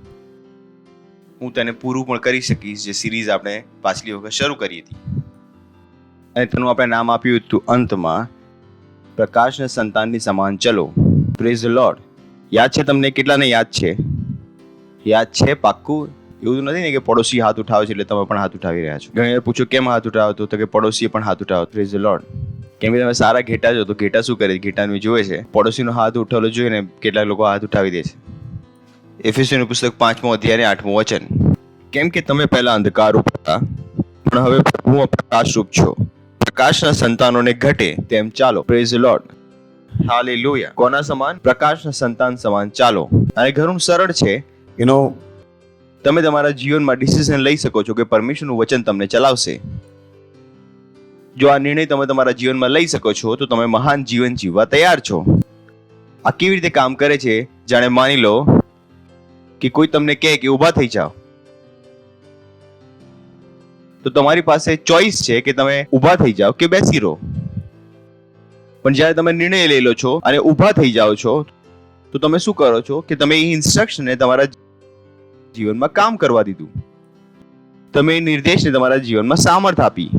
હું તેને પૂરું પણ કરી શકીશ, જે સિરીઝ આપણે પાછલી વખત શરૂ કરી હતી. અને તેનું આપણે નામ આપ્યું હતું અંતમાં પ્રકાશના સંતાનની સમાન ચલો. Praise the lord. યાદ છે તમને? કેટલાને યાદ છે? યાદ છે પાક્કું? એવું નથી ને કે પડોશી હાથ ઉઠાવે છે એટલે તમે પણ હાથ ઉઠાવી રહ્યા છો. ઘણી વાર પૂછો કેમ હાથ ઉઠાવતો, તો કે પડોશીએ પણ હાથ ઉઠાવ્યો. Praise the lord. કેમ કે તમે સારા ઘેટા છો તો ઘેટા શું કરે? ઘેટાનું જોવે છે, પડોશીનો હાથ ઉઠાવેલો જોઈએ ને કેટલાક લોકો હાથ ઉઠાવી દે છે. એફેસીયનું પુસ્તક 5મો અધ્યાય 8મું વચન. કેમ કે તમે પહેલા અંધકાર રૂપ હતા પણ હવે પ્રભુમાં પ્રકાશ રૂપ છો. પ્રકાશના સંતાનોને ઘટે તેમ ચાલો. Praise the lord. હાલેલુયા. કોના સમાન? પ્રકાશના સંતાન સમાન ચાલો. અને ઘણું સરળ છે. તમે તમારા જીવનમાં ડિસિઝન લઈ શકો છો કે પરમેશ્વરનું વચન તમને ચલાવશે. જો આ નિર્ણય તમે તમારા જીવનમાં લઈ શકો છો તો તમે મહાન જીવન જીવવા તૈયાર છો. આ કેવી રીતે કામ કરે છે? જાણે માની લો કે કોઈ તમને કહે કે ઊભા થઈ જાઓ, તો તમારી પાસે ચોઈસ છે કે તમે ઊભા થઈ જાઓ કે બેસી રહો. પણ જ્યારે તમે નિર્ણય લઈ લો છો અને ઊભા થઈ જાઓ છો તો તમે શું કરો છો કે તમે એ ઇન્સ્ટ્રક્શનને તમારા જીવનમાં કામ કરવા દીધું. તમે એ નિર્દેશને તમારા જીવનમાં સામર્થ આપી.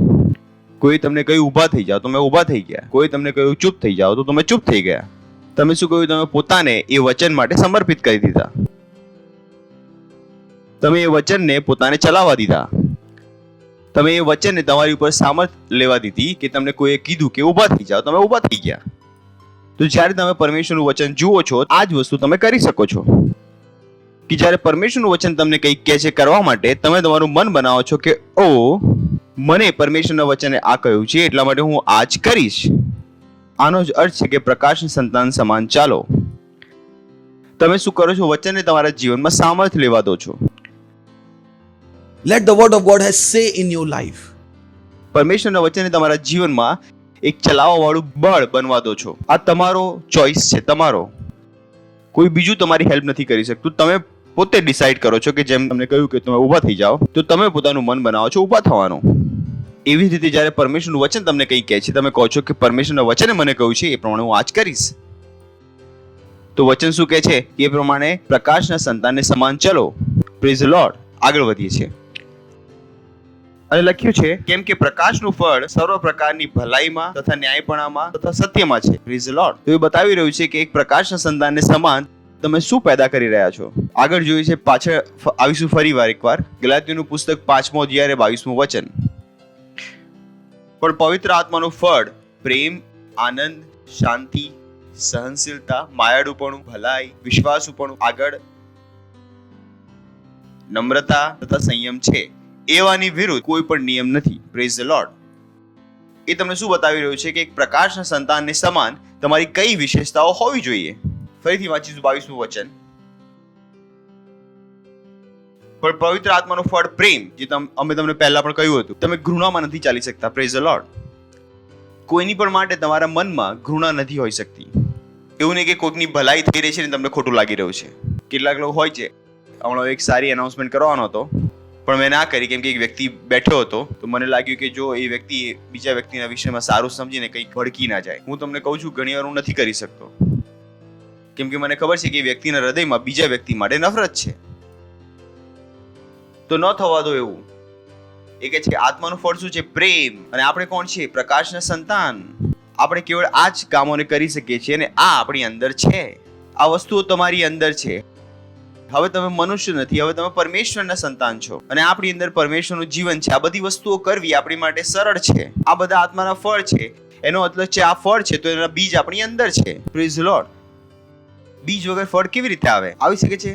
કોઈ તમને કહ્યું ઊભા થઈ જાઓ, તમે ઊભા થઈ ગયા. કોઈ તમને કહ્યું ચૂપ થઈ જાઓ, તો તમે ચૂપ થઈ ગયા. તમે શું કહ્યું? તમે પોતાને એ વચન માટે સમર્પિત કરી દીધા. તમે એ વચનને પોતાને ચલાવવા દીધા. તમે એ વચનને તમારી ઉપર સામર્થ લેવા દીધી કે તમને કોઈએ કીધું કે ઊભા થઈ જાઓ, તમે ઊભા થઈ ગયા. તો જ્યારે તમે પરમેશ્વરનું વચન જુઓ છો, આ જ વસ્તુ તમે કરી શકો છો. કે જ્યારે પરમેશ્વરનું વચન તમને કંઈક કહે છે કરવા માટે, તમે તમારું મન બનાવો છો કે ઓ, મને પરમેશ્વરના વચને આ કહ્યું છે એટલા માટે હું આ જ કરીશ. આનો જ અર્થ છે કે પ્રકાશના સંતાન સમાન ચાલો. તમે શું કરો છો? વચનને તમારા જીવનમાં સામર્થ્ય લેવા દો છો. Let the word of God has say in your life. પરમેશ્વરના વચનને તમારા જીવનમાં એક ચલાવવા વાળું બળ બનવા દો છો. આ તમારો ચોઇસ છે, તમારો. કોઈ બીજું તમારી હેલ્પ નથી કરી શકતું. તમે પોતે ડિસાઈડ કરો છો કે જેમ તમને કહ્યું કે તમે ઊભા થઈ જાઓ, તો તમે પોતાનું મન બનાવો છો ઊભા થવાનું. એવી જ રીતે જ્યારે પરમેશ્વરનું વચન તમને કંઈ કહે છે, તમે કહો છો કે પરમેશ્વરના વચને મને કહ્યું છે એ પ્રમાણે હું આજ કરીશ. તો વચન શું કહે છે? એ પ્રમાણે પ્રકાશના સંતાનને સમાન ચલો. Praise the lord. આગળ વધીએ છીએ અને લખ્યું છે કેમ કે પ્રકાશનું ફળ સર્વ પ્રકારની ભલાઈમાં તથા ન્યાયપણામાં તથા સત્યમાં છે. Praise the lord. તો એ બતાવી રહ્યું છે કે એક પ્રકાશના સંતાનને સમાન તમે શું પેદા કરી રહ્યા છો. આગળ જોયું છે, પાછળ આવીશું ફરી વાર એકવાર. ગલાતીઓનું પુસ્તક 5મો અધ્યાય 22મું વચન. પણ પવિત્ર આત્માનું ફળ પ્રેમ, આનંદ, શાંતિ, સહનશીલતા, માયાળુપણું, ભલાઈ, વિશ્વાસુપણું, આગળ નમ્રતા તથા સંયમ છે. એવાની વિરુદ્ધ કોઈ પણ નિયમ નથી. Praise the lord. એ તમને શું બતાવી રહ્યું છે કે એક પ્રકાશના સંતાનને સમાન તમારી કઈ વિશેષતાઓ હોવી જોઈએ. ફરીથી વાંચીશું 22મું વચન. પણ પવિત્ર આત્માનું ફળ પ્રેમ, જે અમે તમને પહેલા પણ કહ્યું હતું, તમે ઘૃણામાં નથી ચાલી શકતા. Praise the lord. કોઈની પણ માટે તમારા મનમાં ઘૃણા નથી હોઈ શકતી. એવું નહીં કે કોઈકની ભલાઈ થઈ રહી છે ને તમને ખોટું લાગી રહ્યું છે. કેટલાક લોકો હોય છે, હમણાં એક સારી એનાઉન્સમેન્ટ કરવાનો હતો, પણ મેં ના કરી, કેમ કે એક વ્યક્તિ બેઠો હતો તો મને લાગ્યું કે જો એ વ્યક્તિ બીજા વ્યક્તિના વિષયમાં સારું સમજીને કંઈક ભડકી ના જાય. હું તમને કહું છું, ઘણી વાર હું નથી કરી શકતો, કેમ કે મને ખબર છે કે એ વ્યક્તિના હૃદયમાં બીજા વ્યક્તિ માટે નફરત છે. તો ન થવા દો એવું. એ કહે છે કે આત્માનું ફળ શું છે? પ્રેમ. અને આપણે કોણ છીએ? પ્રકાશના સંતાન. આપણે કેવળ આ જ કામોને કરી શકીએ છીએ અને આ આપણી અંદર છે. આ વસ્તુઓ તમારી અંદર છે. હવે તમે મનુષ્ય નથી, હવે તમે પરમેશ્વરના સંતાન છો અને આપણી અંદર પરમેશ્વરનું જીવન છે. આ બધી વસ્તુઓ કરવી આપણી માટે સરળ છે. આ બધા આત્માના ફળ છે. એનો મતલબ છે આ ફળ છે તો એના બીજ આપણી અંદર છે. Praise the lord. બીજ વગર ફળ કેવી રીતે આવે? આવી શકે છે?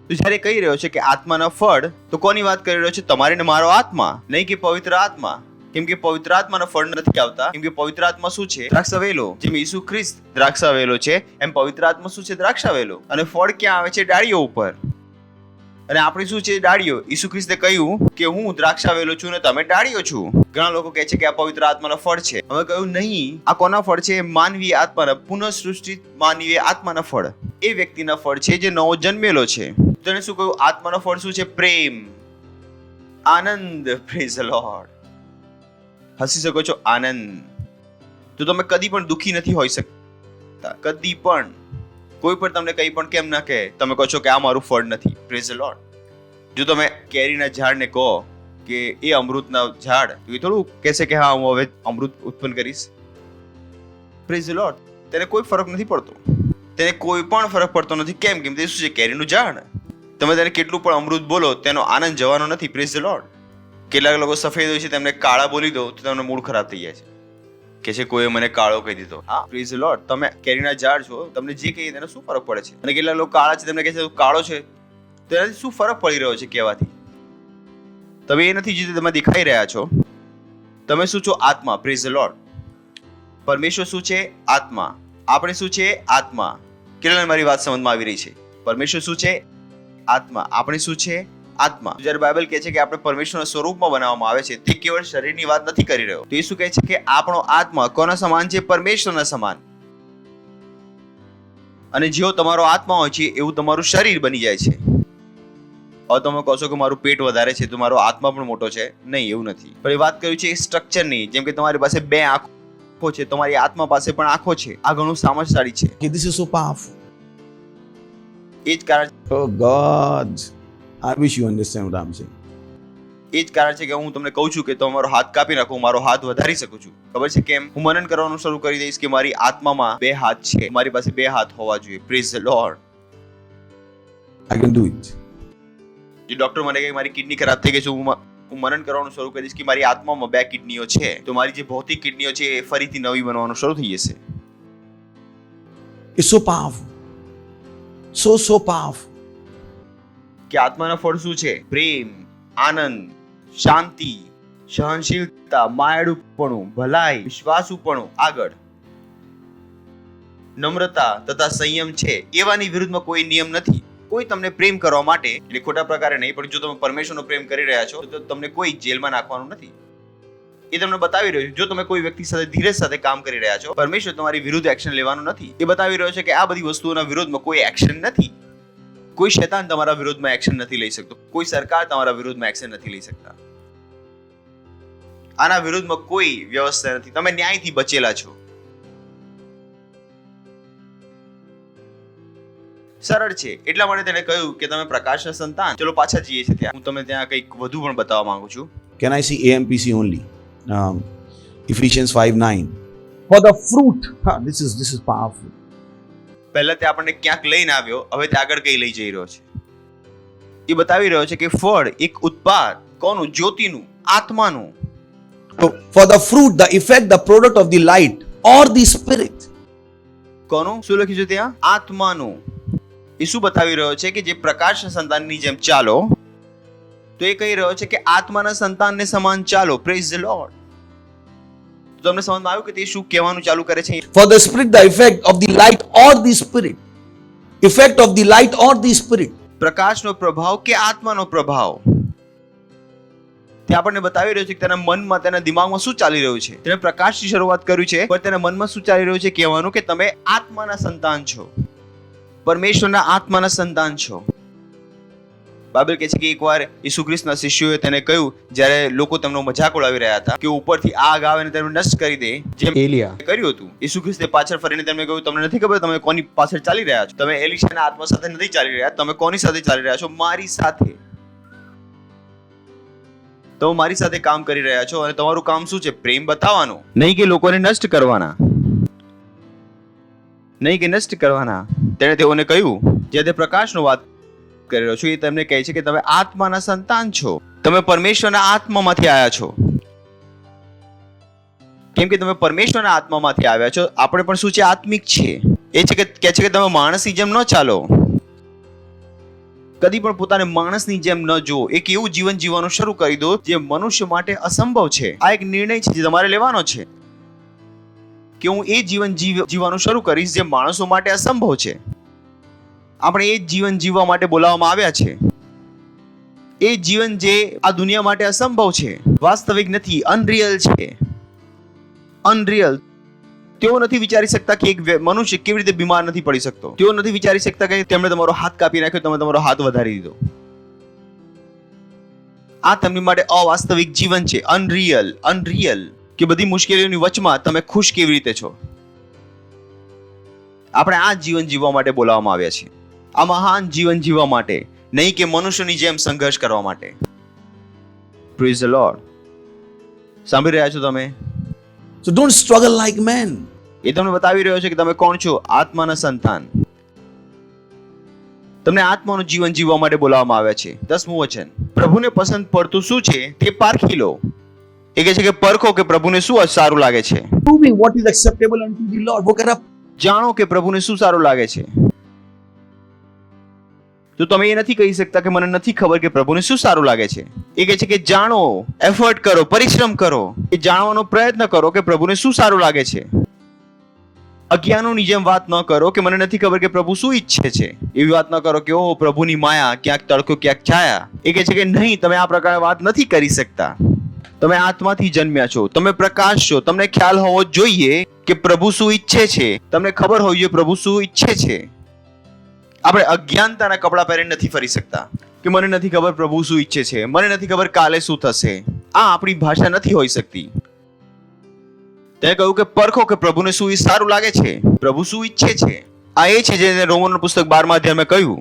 તો જ્યારે કહી રહ્યો છે કે આત્માના ફળ, તો કોની વાત કરી રહ્યો છે? તમારે ને મારો આત્મા, નહીં કે પવિત્ર આત્મા. કેમ કે પવિત્ર આત્માના ફળ નથી આવતા. કેમ કે પવિત્ર આત્મા શું છે? દ્રાક્ષાવેલો. જેમ ઈસુ ખ્રિસ્ત દ્રાક્ષાવેલો છે, એમ પવિત્ર આત્મા શું છે? દ્રાક્ષાવેલો. અને ફળ ક્યાં આવે છે? ડાળીઓ ઉપર. અને આપણે શું છે? ડાળીઓ. ઈસુ ખ્રિસ્તે કહ્યું કે હું દ્રાક્ષાવેલો છું ને તમે ડાળીઓ છો. ઘણા લોકો કહે છે કે આ પવિત્ર આત્માના ફળ છે. અમે કહ્યું નહીં, આ કોના ફળ છે? માનવીય આત્માના, પુનઃ સૃષ્ટિ માનવીય આત્માના ફળ. એ વ્યક્તિના ફળ છે જે નવો જન્મેલો છે. તેને શું કહ્યું? આત્માનો ફળ શું છે? પ્રેમ, આનંદ. Praise the Lord. હસી શકો છો? આનંદ. તો તમે કદી પણ દુઃખી નથી હોઈ શકતા. કદી પણ. કોઈ પણ તમને કંઈ પણ કેમ ના કહે, તમે કહો છો કે આ મારું ફળ નથી. Praise the lord. જો તમે કેરીના ઝાડને કહો કે એ અમૃતના ઝાડ, તો એ થોડું કહેશે કે હા હું હવે અમૃત ઉત્પન્ન કરીશ. Praise the lord. તેને કોઈ ફરક નથી પડતો. તેને કોઈ પણ ફરક પડતો નથી. કેમ? કેમ તે શું છે? કેરીનું ઝાડ. તમે તેને કેટલું પણ અમૃત બોલો, તેનો આનંદ જવાનો નથી. Praise the lord. કેટલાક લોકો સફેદ હોય છે, તેમને કાળા બોલી દો તો તમને મૂડ ખરાબ થઈ જાય છે. કે છે કોઈએ મને કાળો કહી દીધો. હા, પ્રેઝ ધ લોર્ડ. તમે કેરીના ઝાડ છો, તમને જે કહીએ તેને શું ફરક પડે છે? અને કેટલાક લોકો કાળા છે, તેમને કહે છે કાળો છે, તો એનાથી શું ફરક પડી રહ્યો છે કહેવાથી? તમે એ નથી જે તમે દેખાઈ રહ્યા છો. તમે શું છો? આત્મા. Praise the lord. પરમેશ્વર શું છે? આત્મા. આપણે શું છે? આત્મા. કેટલાને મારી વાત સમજમાં આવી રહી છે? પરમેશ્વર શું છે? આત્મા. આપણે શું છે? આત્મા. જ્યારે બાઇબલ કહે છે કે આપણે પરમેશ્વરના સ્વરૂપમાં બનાવવામાં આવે છે, તે કેવળ શરીરની વાત નથી કરી રહ્યો. તો એ શું કહે છે કે આપણો આત્મા કોના સમાન છે? પરમેશ્વરના સમાન. અને જેવો તમારો આત્મા હોય છે એવું તમારું શરીર બની જાય છે. હવે તમે કહો છો કે મારું પેટ વધારે છે તો મારો આત્મા પણ મોટો છે. નહીં, એવું નથી. પણ એ વાત કર્યું છે સ્ટ્રક્ચરની. જેમ કે તમારી પાસે 2 આંખો છે, તમારી આત્મા પાસે પણ આંખો છે. આ ઘણું સામર્થ્યશાળી છે. Okay, this is so powerful. એ જ કારણ Oh God, I wish you understand what I'm saying. એ જ કારણ છે કે હું તમને કહું છું કે તમારો હાથ કાપી નાખો, હું મારો હાથ વધારી શકું છું. ખબર છે કેમ? હું મનન કરવાનું શરૂ કરી દઈશ કે મારી આત્મામાં 2 હાથ છે, મારી પાસે 2 હાથ હોવા જોઈએ. Praise the lord. I can do it. જે ડોક્ટર મને કહે મારી કિડની ખરાબ થઈ ગઈ છે, હું મનન કરવાનું શરૂ કરીશ કે મારી આત્મામાં 2 કિડનીઓ છે, તો મારી જે ભૌતિક કિડનીઓ છે એ ફરીથી નવી બનવાનું શરૂ થઈ જશે. It's so powerful. So powerful. કે આત્માના ફળ શું છે? પ્રેમ, આનંદ, શાંતિ, સહનશીલતા, માયાળુપણું, ભલાઈ, વિશ્વાસુપણું, આગળ નમ્રતા તથા સંયમ છે. એવાની વિરુદ્ધમાં કોઈ નિયમ નથી. કોઈ તમને પ્રેમ કરવા માટે, એટલે ખોટા પ્રકારે નહીં, પણ જો તમે પરમેશ્વરનો પ્રેમ કરી રહ્યા છો તો તમને કોઈ જેલમાં નાખવાનું નથી. એ તમને બતાવી રહ્યો છે. જો તમે કોઈ વ્યક્તિ સાથે ધીરજ સાથે કામ કરી રહ્યા છો, પરમેશ્વર તમારી વિરુદ્ધ એક્શન લેવાનું નથી. એ બતાવી રહ્યો છે કે આ બધી વસ્તુઓના વિરોધમાં કોઈ એક્શન નથી. કોઈ શૈતાન તમારા વિરોધમાં એક્શન નથી લઈ શકતો. કોઈ સરકાર તમારા વિરોધમાં એક્શન નથી લઈ શકતા. આના વિરુદ્ધમાં કોઈ વ્યવસ્થા નથી. તમે ન્યાયથી બચેલા છો. સરળ છે. એટલા માટે તેને કહ્યું કે તમે પ્રકાશના સંતાન. ચલો પાછા જઈએ છીએ ત્યાં. હું તમને ત્યાં કંઈક વધુ પણ બતાવવા માંગુ છું. Can I see AMPC only? Ephesians 5:9. For the fruit. This is powerful. પહેલા તે આપણને ક્યાંક લઈને આવ્યો, હવે તે આગળ કઈ લઈ જઈ રહ્યો છે? એ બતાવી રહ્યો છે કે ફળ એક ઉત્પાદ કોનું? જ્યોતિનું, આત્માનું. For the fruit, the effect, the product of the light or the spirit. કોનું? શું લખ્યું છે ત્યાં? આત્માનું. એ શું બતાવી રહ્યો છે કે જે પ્રકાશના સંતાનની જેમ ચાલો, તો એ કહી રહ્યો છે કે આત્માના સંતાનને સમાન ચાલો. Praise the lord. તમને સમજમાં આવ્યું કે તે શું કહેવાનું ચાલુ કરે છે? For the spirit, the effect of the light or the spirit. Effect of the light or the spirit. પ્રકાશનો પ્રભાવ કે આત્માનો પ્રભાવ? તે આપણને બતાવી રહ્યો છે કે તેના મનમાં, તેના દિમાગમાં શું ચાલી રહ્યું છે. તેને પ્રકાશની શરૂઆત કર્યું છે, પણ તેના મનમાં શું ચાલી રહ્યું છે કહેવાનું કે તમે આત્માના સંતાન છો, પરમેશ્વરના આત્માના સંતાન છો. બાઇબલ કહે છે કે એકવાર ઈસુ ખ્રિસ્તના શિષ્યોએ તેને કહ્યું, જ્યારે લોકો તેમનો મજાક ઉડાવી રહ્યા હતા, કે ઉપરથી આગ આવે અને તેમને નષ્ટ કરી દે, જેમ એલિયા કર્યું હતું. ઈસુ ખ્રિસ્તે પાછળ ફરીને તેમને કહ્યું, તમને નથી ખબર તમે કોની પાછળ ચાલી રહ્યા છો? તમે એલિશાના આત્મા સાથે નથી ચાલી રહ્યા, તમે કોની સાથે ચાલી રહ્યા છો? મારી સાથે. તમે મારી સાથે કામ કરી રહ્યા છો અને તમારું કામ શું છે? પ્રેમ બતાવવાનો, નહીં કે લોકોને નષ્ટ કરવાના, નહીં કે નષ્ટ કરવાના. તેણે તેઓને કહ્યું, જે તે પ્રકાશનો વાત કરી રહ્યો છું, એ તેમને કહે છે કે તમે આત્માના સંતાન છો, તમે પરમેશ્વરના આત્મામાંથી આવ્યા છો. કેમ કે તમે પરમેશ્વરના આત્મામાંથી આવ્યા છો. આપણે પણ શું છે? આત્મિક છે. એ છે કે કહે છે કે તમે માણસની જેમ ન ચાલો, કદી પણ પોતાને માણસની જેમ ન જુઓ. એક એવું જીવન જીવવાનું શરૂ કરી દો જે મનુષ્ય માટે અસંભવ છે. આ એક નિર્ણય છે જે તમારે લેવાનો છે કે હું એ જીવન જીવવાનું શરૂ કરીશ જે માણસો માટે અસંભવ છે. આપણે એ જીવન જીવવા માટે બોલાવવામાં આવ્યા છે. એ જીવન જે આ દુનિયા માટે અસંભવ છે, વાસ્તવિક નથી, અનરિયલ છે. અનરિયલ. તેઓ નથી વિચારી શકતા કે એક મનુષ્ય કેવી રીતે બીમાર નથી પડી શકતો. તેઓ નથી વિચારી શકતા કે તેમણે તમારો હાથ કાપી નાખ્યો, તમે તમારો હાથ વધારી દીધો. આ તેમની માટે અવાસ્તવિક જીવન છે. અનરિયલ. અનરિયલ કે બધી મુશ્કેલીઓની વચમાં તમે ખુશ કેવી રીતે છો. આપણે આ જીવન જીવવા માટે બોલાવવામાં આવ્યા છીએ, આ મહાન જીવન જીવવા માટે, નહીં કે મનુષ્યની જેમ સંઘર્ષ કરવા માટે. Praise the lord. સાંભળી રહ્યા છો તમે? So don't struggle like men. એ તમને બતાવી રહ્યો છે કે તમે કોણ છો? આત્માના સંતાન. તમને આત્માનું જીવન જીવવા માટે બોલાવવામાં આવ્યા છે. 10મું વચન, પ્રભુને પસંદ પડતું શું છે તે પારખી લો. એ કહે છે કે પરખો કે પ્રભુને શું સારું લાગે છે. Proving what is acceptable unto the Lord. वो कह रहा જાણો કે પ્રભુને શું સારું લાગે છે. તો તમે એ નથી કહી શકતા કે મને નથી ખબર કે પ્રભુને શું સારું લાગે છે. એ કહે છે કે જાણો, એફર્ટ કરો, પરિશ્રમ કરો, એ જાણવાનો પ્રયત્ન કરો કે પ્રભુને શું સારું લાગે છે. અજ્ઞાનોની જેમ વાત ન કરો કે મને નથી ખબર કે પ્રભુ શું ઈચ્છે છે. એવી વાત ન કરો કે ઓહ પ્રભુની માયા, ક્યાંક તડકો ક્યાંક છાયા. એ કહે છે કે નહીં, તમે આ પ્રકારે વાત નથી કરી શકતા. તમે આત્માથી જન્મ્યા છો, તમે પ્રકાશ છો. તમને ખ્યાલ હોવો જોઈએ કે પ્રભુ શું ઈચ્છે છે. તમને ખબર હોવી જોઈએ પ્રભુ શું ઈચ્છે છે. આપણે અજ્ઞાનતાના કપડા પહેરીને નથી ફરી શકતા કે મને નથી ખબર પ્રભુ શું ઈચ્છે છે, મને નથી ખબર કાલે શું થશે. આ આપણી ભાષા નથી હોઈ શકતી. તે કહ્યું કે પરખો કે પ્રભુને શું સારું લાગે છે, પ્રભુ શું ઈચ્છે છે. આ એ છે જે રોમનોનું પુસ્તક 12મા અધ્યાયમાં કહ્યું.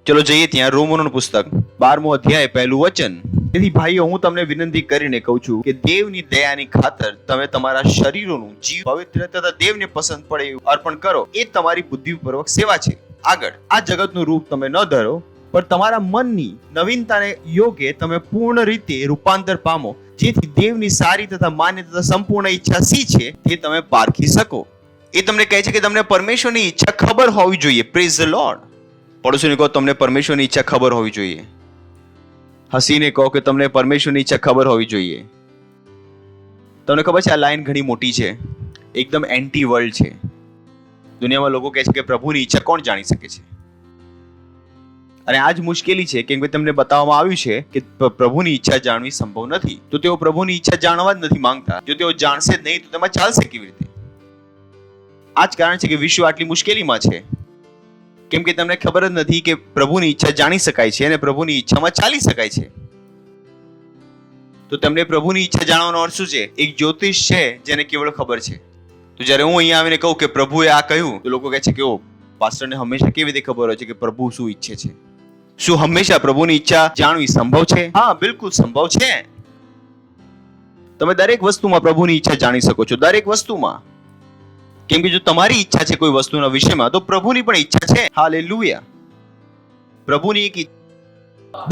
ચલો જઈએ ત્યાં. રોમનોનું પુસ્તક 12મો અધ્યાય 1લું વચન. તેથી ભાઈઓ, હું તમને વિનંતી કરીને કહું છું કે દેવની દયાની ખાતર તમે તમારા શરીરોનું જીવ પવિત્ર તથા દેવને પસંદ પડે એવું અર્પણ કરો. એ તમારી બુદ્ધિપૂર્વક સેવા છે. આગળ, આ જગતનું રૂપ તમે ન ધરો, પણ તમારા મનની નવીનતાને યોગ્ય તમે પૂર્ણ રીતે રૂપાંતર પામો, જેથી દેવની સારી તથા માન્ય તથા સંપૂર્ણ ઈચ્છા શી છે તે તમે પારખી શકો. એ તમને કહે છે કે તમને પરમેશ્વરની ઈચ્છા ખબર હોવી જોઈએ. Praise the lord. પડોશીને કહો, તમને પરમેશ્વરની ઈચ્છા ખબર હોવી જોઈએ. હસીને કહો કે તમને પરમેશ્વરની ઈચ્છા ખબર હોવી જોઈએ. તમને ખબર છે આ લાઈન ઘણી મોટી છે, એકદમ એન્ટી વર્લ્ડ છે. દુનિયામાં લોકો કહે છે કે પ્રભુની ઈચ્છા કોણ જાણી શકે છે. અને આ જ મુશ્કેલી છે, કેમ કે તમને બતાવવામાં આવ્યું છે કે પ્રભુની ઈચ્છા જાણવી સંભવ નથી. તો તેઓ પ્રભુની ઈચ્છા જાણવા જ નથી માંગતા. જો તેઓ જાણશે જ નહીં તો તેમાં ચાલશે કેવી રીતે? આ જ કારણ છે કે વિશ્વ આટલી મુશ્કેલીમાં છે, કેમ કે તમને ખબર જ નથી કે પ્રભુની ઈચ્છા જાણી શકાય છે અને પ્રભુની ઈચ્છામાં ચાલી શકાય છે. તો તમને પ્રભુની ઈચ્છા જાણવાનો અર્થ શું છે? એક જ્યોતિષ છે જેને કેવળ ખબર છે. તો જ્યારે હું અહીંયા આવીને કહું કે પ્રભુએ આ કહ્યું, તો લોકો કહે છે કે ઓ પાસ્ટરને હંમેશા કેવી રીતે ખબર હોય છે કે પ્રભુ શું ઈચ્છે છે? શું હંમેશા પ્રભુની ઈચ્છા જાણવી સંભવ છે? હા, બિલકુલ સંભવ છે. તમે દરેક વસ્તુમાં પ્રભુની ઈચ્છા જાણી શકો છો, દરેક વસ્તુમાં. કેમ કે જો તમારી ઈચ્છા છે કોઈ વસ્તુના વિષયમાં, તો પ્રભુની પણ ઈચ્છા છે. હાલેલુયા. પ્રભુની એક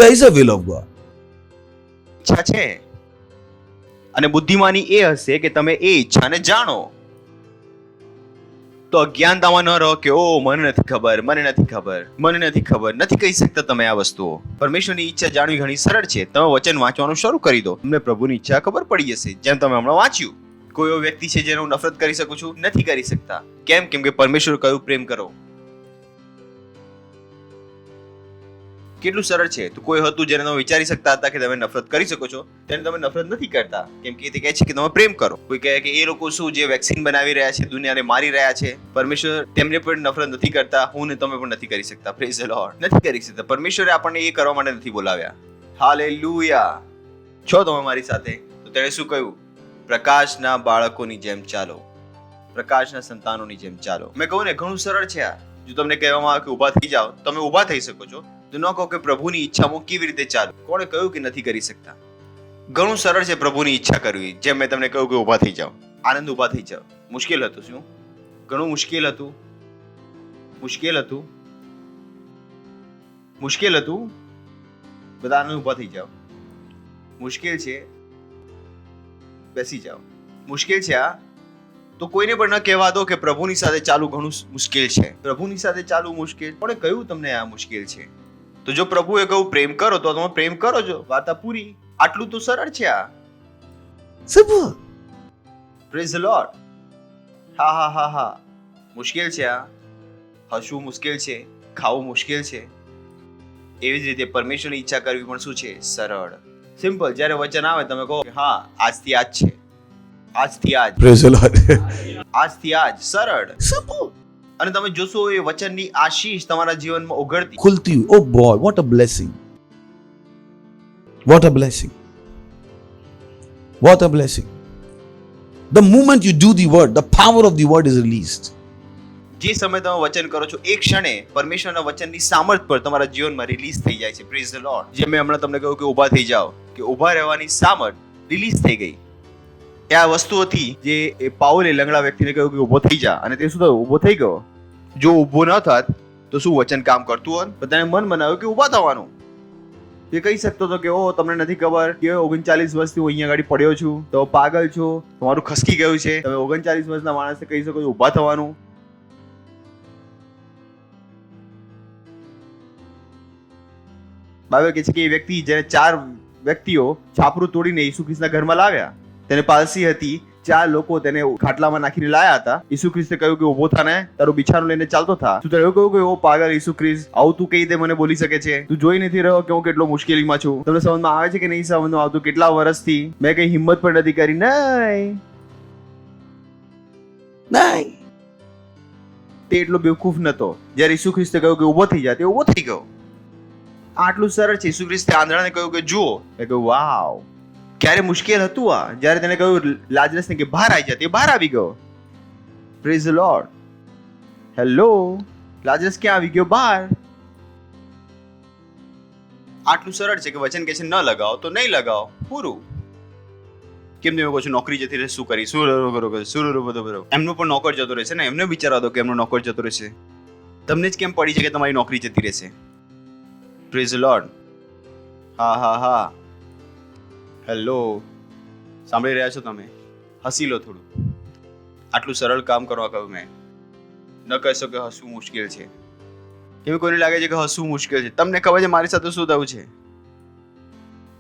There is a will of God. ઈચ્છા છે, અને બુદ્ધિમાની એ હશે કે તમે એ ઈચ્છાને જાણો. તો અજ્ઞાનતામાં ન રહો કે ઓ મને નથી ખબર, મને નથી ખબર, મને નથી ખબર. નથી કહી શકતા તમે આ વસ્તુઓ. પરમેશ્વરની ઈચ્છા જાણવી ઘણી સરળ છે. તમે વચન વાંચવાનું શરૂ કરી દો, તમને પ્રભુની ઈચ્છા ખબર પડી જશે. જેમ તમે હમણાં વાંચ્યું. કોઈ એવો વ્યક્તિ છે જેને હું નફરત કરી શકું છું? નથી કરી શકતા. કેમ? કેમ કે પરમેશ્વર કહ્યું પ્રેમ કરો. કેટલું સરળ છે. તો કોઈ હતું જેને તમે વિચારી શકતા હતા કે તમે નફરત કરી શકો છો, તેને તમે નફરત નથી કરતા, કેમ કે તે કહે છે કે તમે પ્રેમ કરો. કોઈ કહે કે એ લોકો શું જે વેક્સિન બનાવી રહ્યા છે, દુનિયાને મારી રહ્યા છે, પરમેશ્વર તેમને પણ નફરત નથી કરતા, હું ને તમે પણ નથી કરી શકતા. Praise the lord. નથી કરી શકતા. પરમેશ્વરે આપણને એ કરવા માટે નથી બોલાવ્યા. હાલેલુયા. છો તમે મારી સાથે? તો તેણે શું કહ્યું? પ્રકાશના બાળકોની જેમ ચાલો, પ્રકાશના સંતાનોની જેમ ચાલો. મેં કહું ને ઘણું સરળ છે આ. જો તમને કહેવામાં આવે કે ઊભા થઈ જાઓ, તમે ઊભા થઈ શકો છો. તો ન કહો કે પ્રભુની ઈચ્છામાં કેવી રીતે ચાલુ. કોણે કહ્યું કે નથી કરી શકતા? ઘણું સરળ છે પ્રભુની ઈચ્છા કરવી. જેમ મેં તમને કહ્યું કે ઊભા થઈ જાઓ, આનંદ ઊભા થઈ જાઓ. મુશ્કેલ હતું શું? ઘણું મુશ્કેલ હતું. મુશ્કેલ હતું. મુશ્કેલ હતું. બધા આનંદ ઊભા થઈ જાઓ. મુશ્કેલ છે, બેસી જાઓ. મુશ્કેલ છે આ. તો કોઈને પણ ન કહેવા દો કે પ્રભુની સાથે ચાલવું ઘણું મુશ્કેલ છે. પ્રભુની સાથે ચાલવું મુશ્કેલ. કોણે કહ્યું તમને આ મુશ્કેલ છે? તો જો પ્રભુએ કહ્યું પ્રેમ કરો, તો તમે પ્રેમ કરો છો. વાર્તા પૂરી. આટલું તો સરળ છે આ. Simple. Praise the lord. હા હા હા હા. મુશ્કેલ છે આ. હસવું મુશ્કેલ છે, ખાવું મુશ્કેલ છે. એવી જ રીતે પરમેશ્વરની ઈચ્છા કરવી પણ શું છે? સરળ, સિમ્પલ. જ્યારે વચન આવે તમે કહો કે હા આજથી આજ છે, આજથી આજ, Praise the Lord. આજથી આજ. સરળ. Simple. અને તમે જોશો એ વચનની આશીષ તમારા જીવનમાં ઉઘડતી. Khulti. Oh boy, what a blessing. What a blessing. What a blessing. The moment you do the word, the power of the word is released. જે સમય તમે વચન કરો છો એ ક્ષણે પરમેશ્વરના વચનની સામર્થ પર તમારા જીવનમાં રિલીઝ થઈ જાય છે. Praise the lord. જે મેં હમણાં તમને કહ્યું કે ઊભા થઈ જાઓ, કે ઊભા રહેવાની સામર્થ રિલીઝ થઈ ગઈ. એ આ વસ્તુ હતી જે પાઉલે લંગડા વ્યક્તિને કહ્યું કે ઊભો થઈ જા, અને તે શું થયું? ઊભો થઈ ગયો. જો ઊભો ન થાત તો શું વચન કામ કરતું હોત? બધાને મન બનાવ્યું કે ઊભા થવાનું. એ કહી શકતો હતો કે ઓ તમને નથી ખબર કે 39 વર્ષથી હું અહીંયા આગળ પડ્યો છું, તો પાગલ છો, તમારું ખસકી ગયું છે. તમે 39 વર્ષના માણસને કહી શકો છો ઊભા થવાનું. બાઇબલ કહે છે કે એ વ્યક્તિ જેને 4 વ્યક્તિઓ છાપરું તોડીને ઈસુ ખ્રિસ્તના ઘરમાં લાવ્યા, તેને પાલસી હતી, 4 લોકો તેને ખાટલામાં નાખીને લાયા હતા. ઈસુ ખ્રિસ્તે કહ્યું કે ઊભો થાને, તારું બિછાનું લઈને ચાલતો થા. તું એવું કહ્યું કે ઓ પાગલ ઈસુ ખ્રિસ્ત, આવું તું કઈ રીતે મને બોલી શકે છે? તું જોઈ નથી રહ્યો કે હું કેટલો મુશ્કેલીમાં છું? તમને સમજમાં આવે છે કે નહીં સમજમાં આવતું? કેટલા વર્ષથી મેં કઈ હિંમત પણ નથી કરી. નહીં, તે એટલો બેવકૂફ નતો. જ્યારે ઈસુ ખ્રિસ્તે કહ્યું કે ઊભો થઈ જા, તે ઊભો થઈ ગયો. આટલું સરળ છે. ઈસુ ખ્રિસ્તે આંધળાને કહ્યું કે જુઓ. મેં કહ્યું વાવ. ક્યારે મુશ્કેલ હતું આ? જ્યારે તેને કહ્યું લાજરસને કે બહાર આવી જા, તે બહાર આવી ગયો. Praise the lord. હેલો. લાજરસ ક્યાં આવી ગયો? બહાર. આટલું સરળ છે કે વચન કહે છે ન લગાવો તો નહીં લગાવો, પૂરું. કેમ તમે કહો છો નોકરી જતી રહેશે, શું કરી, શું બધો એમનો પણ નોકર જતો રહેશે ને, એમને વિચારવા દો કે એમનો નોકર જતો રહેશે. તમને જ કેમ પડી છે કે તમારી નોકરી જતી રહેશે? Praise the lord. હા હા હા. હેલો. સાંભળી રહ્યા છો તમે? હસી લો થોડું. આટલું સરળ કામ કરવા કહ્યું મેં. ન કહેશો કે હસવું મુશ્કેલ છે. કેમ કોઈને લાગે છે કે હસવું મુશ્કેલ છે? તમને ખબર છે મારી સાથે શું થયું છે?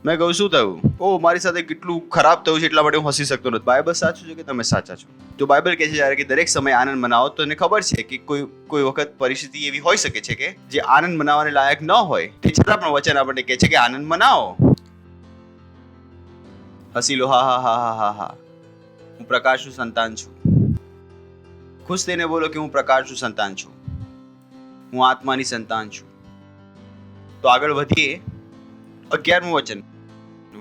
મેં કહ્યું શું થયું? ઓ મારી સાથે કેટલું ખરાબ થયું છે એટલા માટે હું હસી શકતો નથી. બાઇબલ સાચું છે કે તમે સાચા છો? તો બાઇબલ કહે છે જ્યારે કે દરેક સમય આનંદ મનાવો. તો એને ખબર છે કે કોઈ વખત પરિસ્થિતિ એવી હોઈ શકે છે કે જે આનંદ મનાવવાને લાયક ન હોય, તે છતાં પણ વચન આપણને કહે છે કે આનંદ મનાવો. હસી લો. હા હા હા હા હા હા. હું પ્રકાશનું સંતાન છું. ખુશ થઈને બોલો કે હું પ્રકાશનું સંતાન છું, હું આત્માની સંતાન છું. તો આગળ વધીએ. 11મું વચન.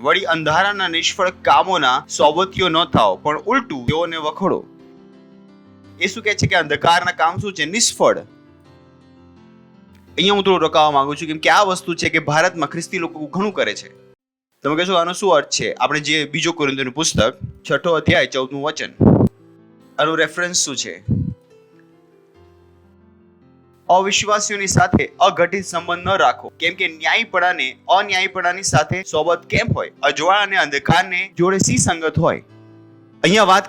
વળી અંધારાના નિષ્ફળ કામોના સોબતીઓ ન થાઓ, પણ ઉલટું તેઓને વખોડો. એ શું કહે છે કે અંધકારના કામ શું છે? નિષ્ફળ. અહીંયા હું થોડું રોકાવા માંગુ છું કેમ કે આ વસ્તુ છે કે ભારતમાં ખ્રિસ્તી લોકો ઘણું કરે છે. તમે કહેશો આનો શું અર્થ છે? આપણે જે બીજો કોરિન્થીઓનું પુસ્તક 6ઠો અધ્યાય 14મું વચન, આનું રેફરન્સ શું છે? અવિશ્વાસીઓની સાથે અઘટિત સંબંધ ન રાખો, કેમ કે ન્યાયીપણાને અન્યાયીપણાની સાથે સોબત કેમ હોય? અજવાળ અને અંધકારને જોડે સી સંગત હોય? અહીંયા વાત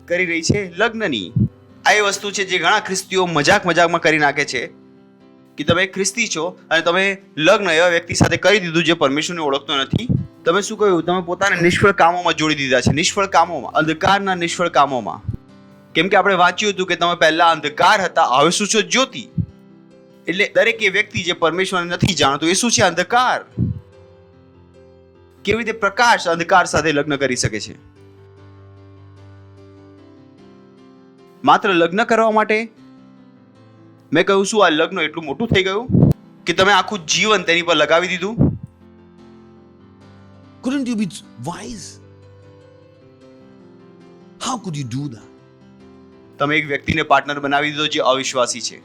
કરી રહી છે લગ્નની. આ એ વસ્તુ છે જે ઘણા ખ્રિસ્તીઓ મજાકમાં કરી નાખે છે કે તમે ખ્રિસ્તી છો અને તમે લગ્ન એવા વ્યક્તિ સાથે કરી દીધું જે પરમેશ્વરને ઓળખતો નથી. તમે શું કહ્યું? તમે પોતાને નિષ્ફળ કામોમાં જોડી દીધા છે. નિષ્ફળ કામોમાં, અંધકારના નિષ્ફળ કામોમાં. કેમ કે આપણે વાંચ્યું હતું કે તમે પહેલા અંધકાર હતા, હવે શું છો? જ્યોતિ. એટલે દરેક એ વ્યક્તિ જે પરમેશ્વરને નથી જાણતો એ શું છે? અંધકાર. કેવી રીતે પ્રકાશ અંધકાર સાથે લગ્ન કરી શકે છે? માત્ર લગ્ન કરવા માટે મેં કહ્યું, શું આ લગ્ન એટલું મોટું થઈ ગયું કે તમે આખું જીવન તેની પર લગાવી દીધું? Couldn't you be wise? How could you do that? તમે એક વ્યક્તિને પાર્ટનર બનાવી દીધો જે અવિશ્વાસી છે.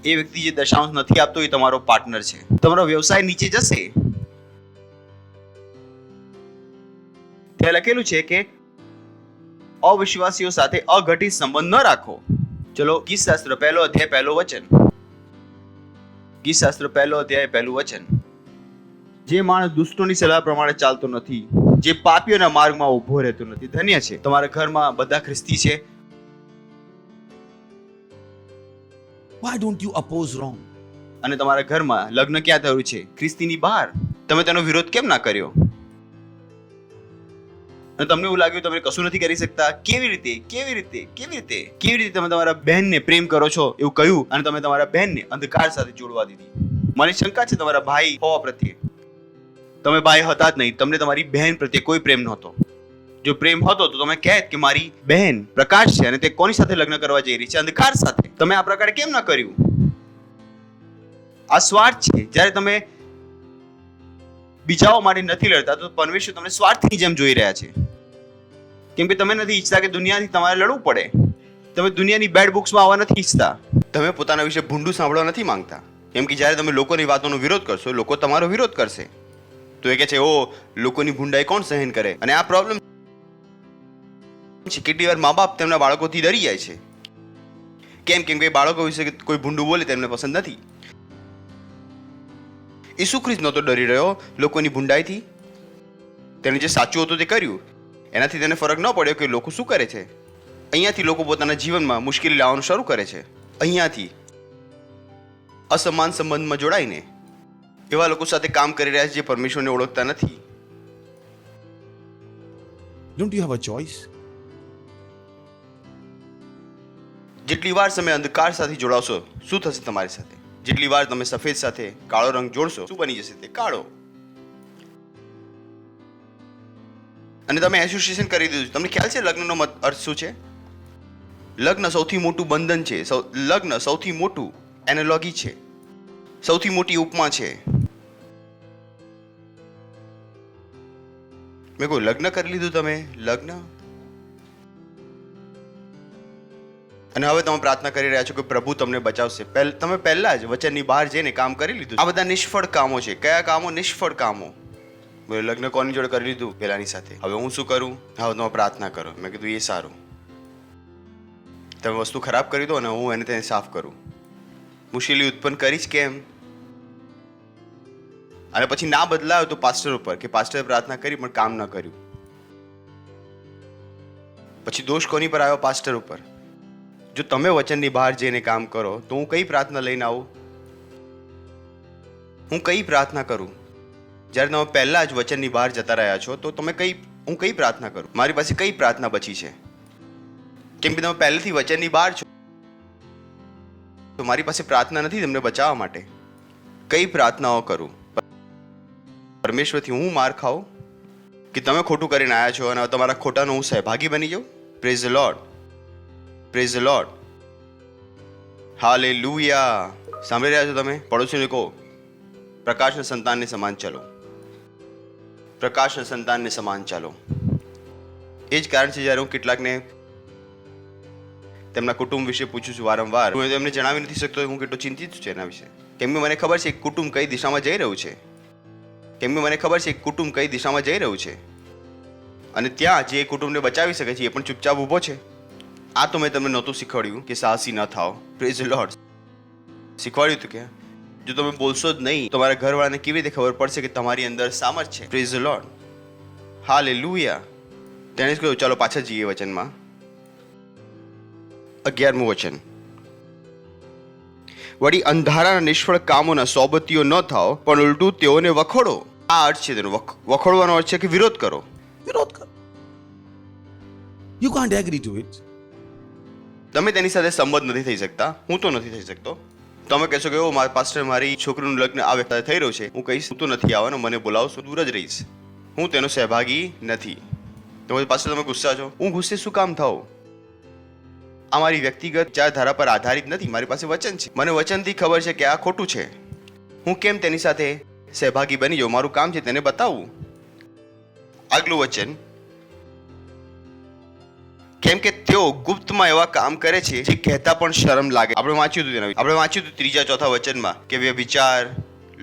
એ વ્યક્તિ જે દશાંશ નથી આપતો એ તમારો પાર્ટનર છે. તમારો વ્યવસાય નીચે જશે. ત્યાં લખેલું છે કે અવિશ્વાસીઓ સાથે અઘટિત સંબંધ ન રાખો. ચલો, ગીતશાસ્ત્ર 1 અધ્યાય 1 વચન. ગીતશાસ્ત્ર 1 અધ્યાય 1 વચન. જે માણસ દુષ્ટોની સલાહ પ્રમાણે ચાલતો નથી, જે પાપીઓના માર્ગમાં ઊભો રહેતો નથી, ધન્ય છે. તમારા ઘરમાં બધા ખ્રિસ્તી છે. Why don't you oppose wrong? અને તમારા ઘરમાં લગ્ન ક્યાં થયું છે? ખ્રિસ્તીની બહાર. તમે તેનો વિરોધ કેમ ના કર્યો? અને તમને એવું લાગ્યું તમે કશું નથી કરી શકતા? કેવી રીતે તમે તમારા બહેનને પ્રેમ કરો છો એવું કહ્યું અને તમે તમારા બહેનને અંધકાર સાથે જોડવા દીધી? મને શંકા છે તમારા ભાઈ હોવા પ્રત્યે. તમે ભાઈ હતા જ નહીં, તમને તમારી બહેન પ્રત્યે કોઈ પ્રેમ નહોતો. જો પ્રેમ હતો તો તમે કહેત કે મારી બહેન પ્રકાશ છે અને તે કોની સાથે લગ્ન કરવા જઈ રહી છે? અંધકાર સાથે. તમે આ પ્રકારે કેમ ના કર્યું? આ સ્વાર્થ છે. જ્યારે તમે બીજાઓ માટે નથી લડતા તો પરમેશ્વર તમને સ્વાર્થની જેમ જોઈ રહ્યા છે. કેમ કે તમે નથી ઈચ્છતા કે દુનિયાથી તમારે લડવું પડે. તમે દુનિયાની બેડ બુક્સમાં આવવા નથી ઈચ્છતા. તમે પોતાના વિશે ભૂંડું સાંભળવા નથી માંગતા. કેમ કે જ્યારે તમે લોકોની વાતોનો વિરોધ કરશો, લોકો તમારો વિરોધ કરશે. તો એ કહે છે, ઓ લોકોની ભૂંડાઈ કોણ સહન કરે? અને આ પ્રોબ્લેમ છે. કેટલી વાર મા બાપ તેમના બાળકોથી ડરી જાય છે. કેમ કે બાળકો વિશે કોઈ ભૂંડું બોલે તેમને પસંદ નથી. ઈસુ ખ્રિસ્ત નહોતો ડરી રહ્યો લોકોની ભૂંડાઈથી. તેને જે સાચું હતું તે કર્યું. એનાથી તેને ફરક ન પડ્યો કે લોકો શું કરે છે. અહીંયાથી લોકો પોતાના જીવનમાં મુશ્કેલી લાવવાનું શરૂ કરે છે. અહીંયાથી અસમાન સંબંધમાં જોડાઈને એવા લોકો સાથે કામ કરી રહ્યા છે જે પરમેશ્વરને ઓળખતા નથી. Don't you have a choice? જેટલી વાર તમે અંધકાર સાથે જોડાશો શું થશે તમારી સાથે? જેટલી વાર તમે સફેદ સાથે કાળો રંગ જોડશો શું બની જશે? તે કાળો. અને તમે એસોસિએશન કરી દીધું. તમને ખ્યાલ છે લગ્નનો અર્થ શું છે? લગ્ન સૌથી મોટું બંધન છે. લગ્ન સૌથી મોટું એનાલોગી છે, સૌથી મોટી ઉપમા છે. મેં કોઈ લગ્ન કરી લીધું, તમે લગ્ન, અને હવે તમે પ્રાર્થના કરી રહ્યા છો કે પ્રભુ તમને બચાવશે. તમે પહેલા જ વચનની બહાર જઈને કામ કરી લીધું. આ બધા નિષ્ફળ કામો છે. કયા કામો? નિષ્ફળ કામો. લગ્ન કોની જોડે કરી લીધું? પેલાની સાથે. હવે હું શું કરું? હવે તમે પ્રાર્થના કરો. મેં કીધું એ સારું. તમે વસ્તુ ખરાબ કરી દો અને હું તેને સાફ કરું. મુશ્કેલી ઉત્પન્ન કરીશ કેમ? અને પછી ના બદલાયો તો પાસ્ટર ઉપર કે પાસ્ટરે પ્રાર્થના કરી પણ કામ ન કર્યું. પછી દોષ કોની પર આવ્યો? પાસ્ટર ઉપર. જો તમે વચનની બહાર જઈને કામ કરો તો હું કઈ પ્રાર્થના લઈને આવું? હું કઈ પ્રાર્થના કરું? જ્યારે તમે પહેલા જ વચનની બહાર જતા રહ્યા છો તો હું કઈ પ્રાર્થના કરું? મારી પાસે કઈ પ્રાર્થના બચી છે? કેમ કે તમે પહેલેથી વચનની બહાર છો તો મારી પાસે પ્રાર્થના નથી તમને બચાવવા માટે. કઈ પ્રાર્થનાઓ કરું? પરમેશ્વરથી હું માર ખાઉં કે તમે ખોટું કરીને આવ્યા છો અને તમારા ખોટાનો હું સહભાગી બની જાઉં? Praise the lord. Praise the lord. Hallelujah. સાંભળી રહ્યા છો તમે? પડોશીને કહો, પ્રકાશના સંતાનને સમાન ચાલો. પ્રકાશના સંતાનને સમાન ચાલો. એ જ કારણ છે જ્યારે હું કેટલાકને તેમના કુટુંબ વિશે પૂછું છું વારંવાર, હું એમને જણાવી નથી શકતો હું કેટલો ચિંતિત છું એના વિશે. કેમ કે મને ખબર છે એક કુટુંબ કઈ દિશામાં જઈ રહ્યું છે. અને ત્યાં જે કુટુંબને બચાવી શકે છે એ પણ ચૂપચાપ ઊભો છે. આ તો મેં તમને નહોતું શીખવાડ્યું કે સાહસી ન થાઓ. Praise the lord. શીખવાડ્યું હતું કે જો તમે બોલશો જ નહીં તો તમારા ઘરવાળાને કેવી રીતે ખબર પડશે કે તમારી અંદર સામર્થ છે? Praise the lord. હાલેલુયા. તેણે જ કહ્યું ચાલો પાછા જઈએ વચનમાં. 11મું વચન. વળી અંધારાના નિષ્ફળ કામોના સોબતીઓ ન થાઓ પણ ઉલટું તેઓને વખોડો. આ અર્થ છે તેનો. વખોડવાનો અર્થ છે કે વિરોધ કરો. વિરોધ કરો. You can't agree to it. તમે તેની સાથે સંમત નથી થઈ શકતા, હું તો નથી થઈ શકતો. તમે કહેશો કે ઓ મારા પાસ્ટર મારી છોકરીનું લગ્ન આ વ્યક્તિ સાથે થઈ રહ્યું છે, હું કહીશ હું તો નથી આવવાનો, મને બોલાવશો દૂર જ રહીશ, હું તેનો સહભાગી નથી. તો પાસ્ટર તમે ગુસ્સા છો, હું ગુસ્સે શું કામ થાઉં? આ મારી વ્યક્તિગત વિચારધારા પર આધારિત નથી, મારી પાસે વચન છે, મને વચનથી ખબર છે કે આ ખોટું છે, હું કેમ તેની સાથે સહભાગી બની જાઉં? મારું કામ છે તેને બતાવવું. આગલું વચન, કેમ કે તેઓ ગુપ્તમાં એવા કામ કરે છે જે કહેતા પણ શરમ લાગે. આપણે વાંચ્યું હતું ત્રીજા ચોથા વચનમાં કે વ્યભિચાર,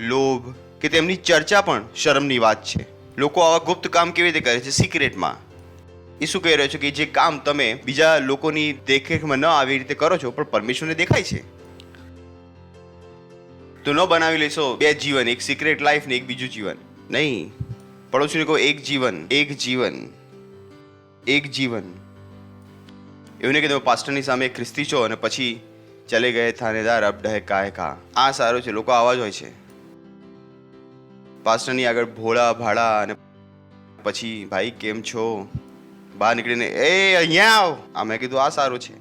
લોભ, કે તેમની ચર્ચા પણ શરમની વાત છે. લોકો આવા ગુપ્ત કામ કેવી રીતે કરે છે? સિક્રેટમાં. એ શું કહી રહ્યો છે કે જે કામ તમે બીજા લોકોની દેખરેખમાં ન આવી રીતે કરો છો પણ પરમેશ્વરને દેખાય છે. તો ન બનાવી લેશો બે જીવન, એક સિક્રેટ લાઈફ ને એક બીજું જીવન. નહીં, પડોશીને કહો એક જીવન, એક જીવન, એક જીવન. એવું નહીં કે તમે પાસ્ટરની સામે ખ્રિસ્તી છો અને પછી ચલે ગયે થાનેદાર અબ ડહેકાએ કા. આ સારું છે, લોકો આવા જ હોય છે. પાસ્ટરની આગળ ભોળા ભાડા અને પછી ભાઈ કેમ છો, બહાર નીકળીને એ અહીંયા આવ. આ મેં કીધું આ સારું છે.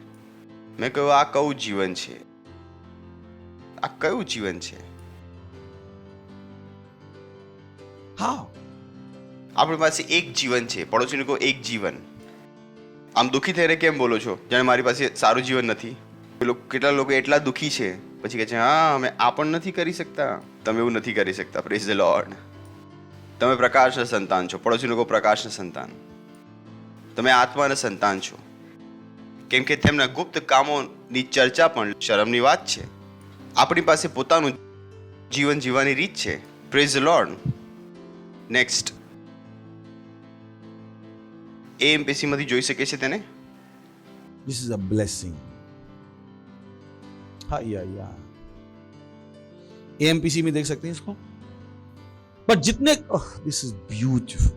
મેં કહ્યું આ કયું જીવન છે? આ કયું જીવન છે? How? આપણી પાસે એક જીવન છે. પડોશીને કહો એક જીવન. આમ દુઃખી થઈને કેમ બોલો છો જાણે મારી પાસે સારું જીવન નથી? કેટલા લોકો એટલા દુઃખી છે પછી કહે છે હા અમે આ પણ નથી કરી શકતા. તમે એવું નથી કરી શકતા. Praise the lord. તમે પ્રકાશના સંતાન છો. પડોશી લોકો પ્રકાશના સંતાન. તમે આત્માના સંતાન છો. કેમ કે તેમના ગુપ્ત કામોની ચર્ચા પણ શરમની વાત છે. આપણી પાસે પોતાનું જીવન જીવવાની રીત છે. Praise the lord. Next, MPC માંથી જોઈ શકે છે તેને. This is a blessing. हाँ या AMPC में देख सकते हैं इसको. But जितने this is beautiful.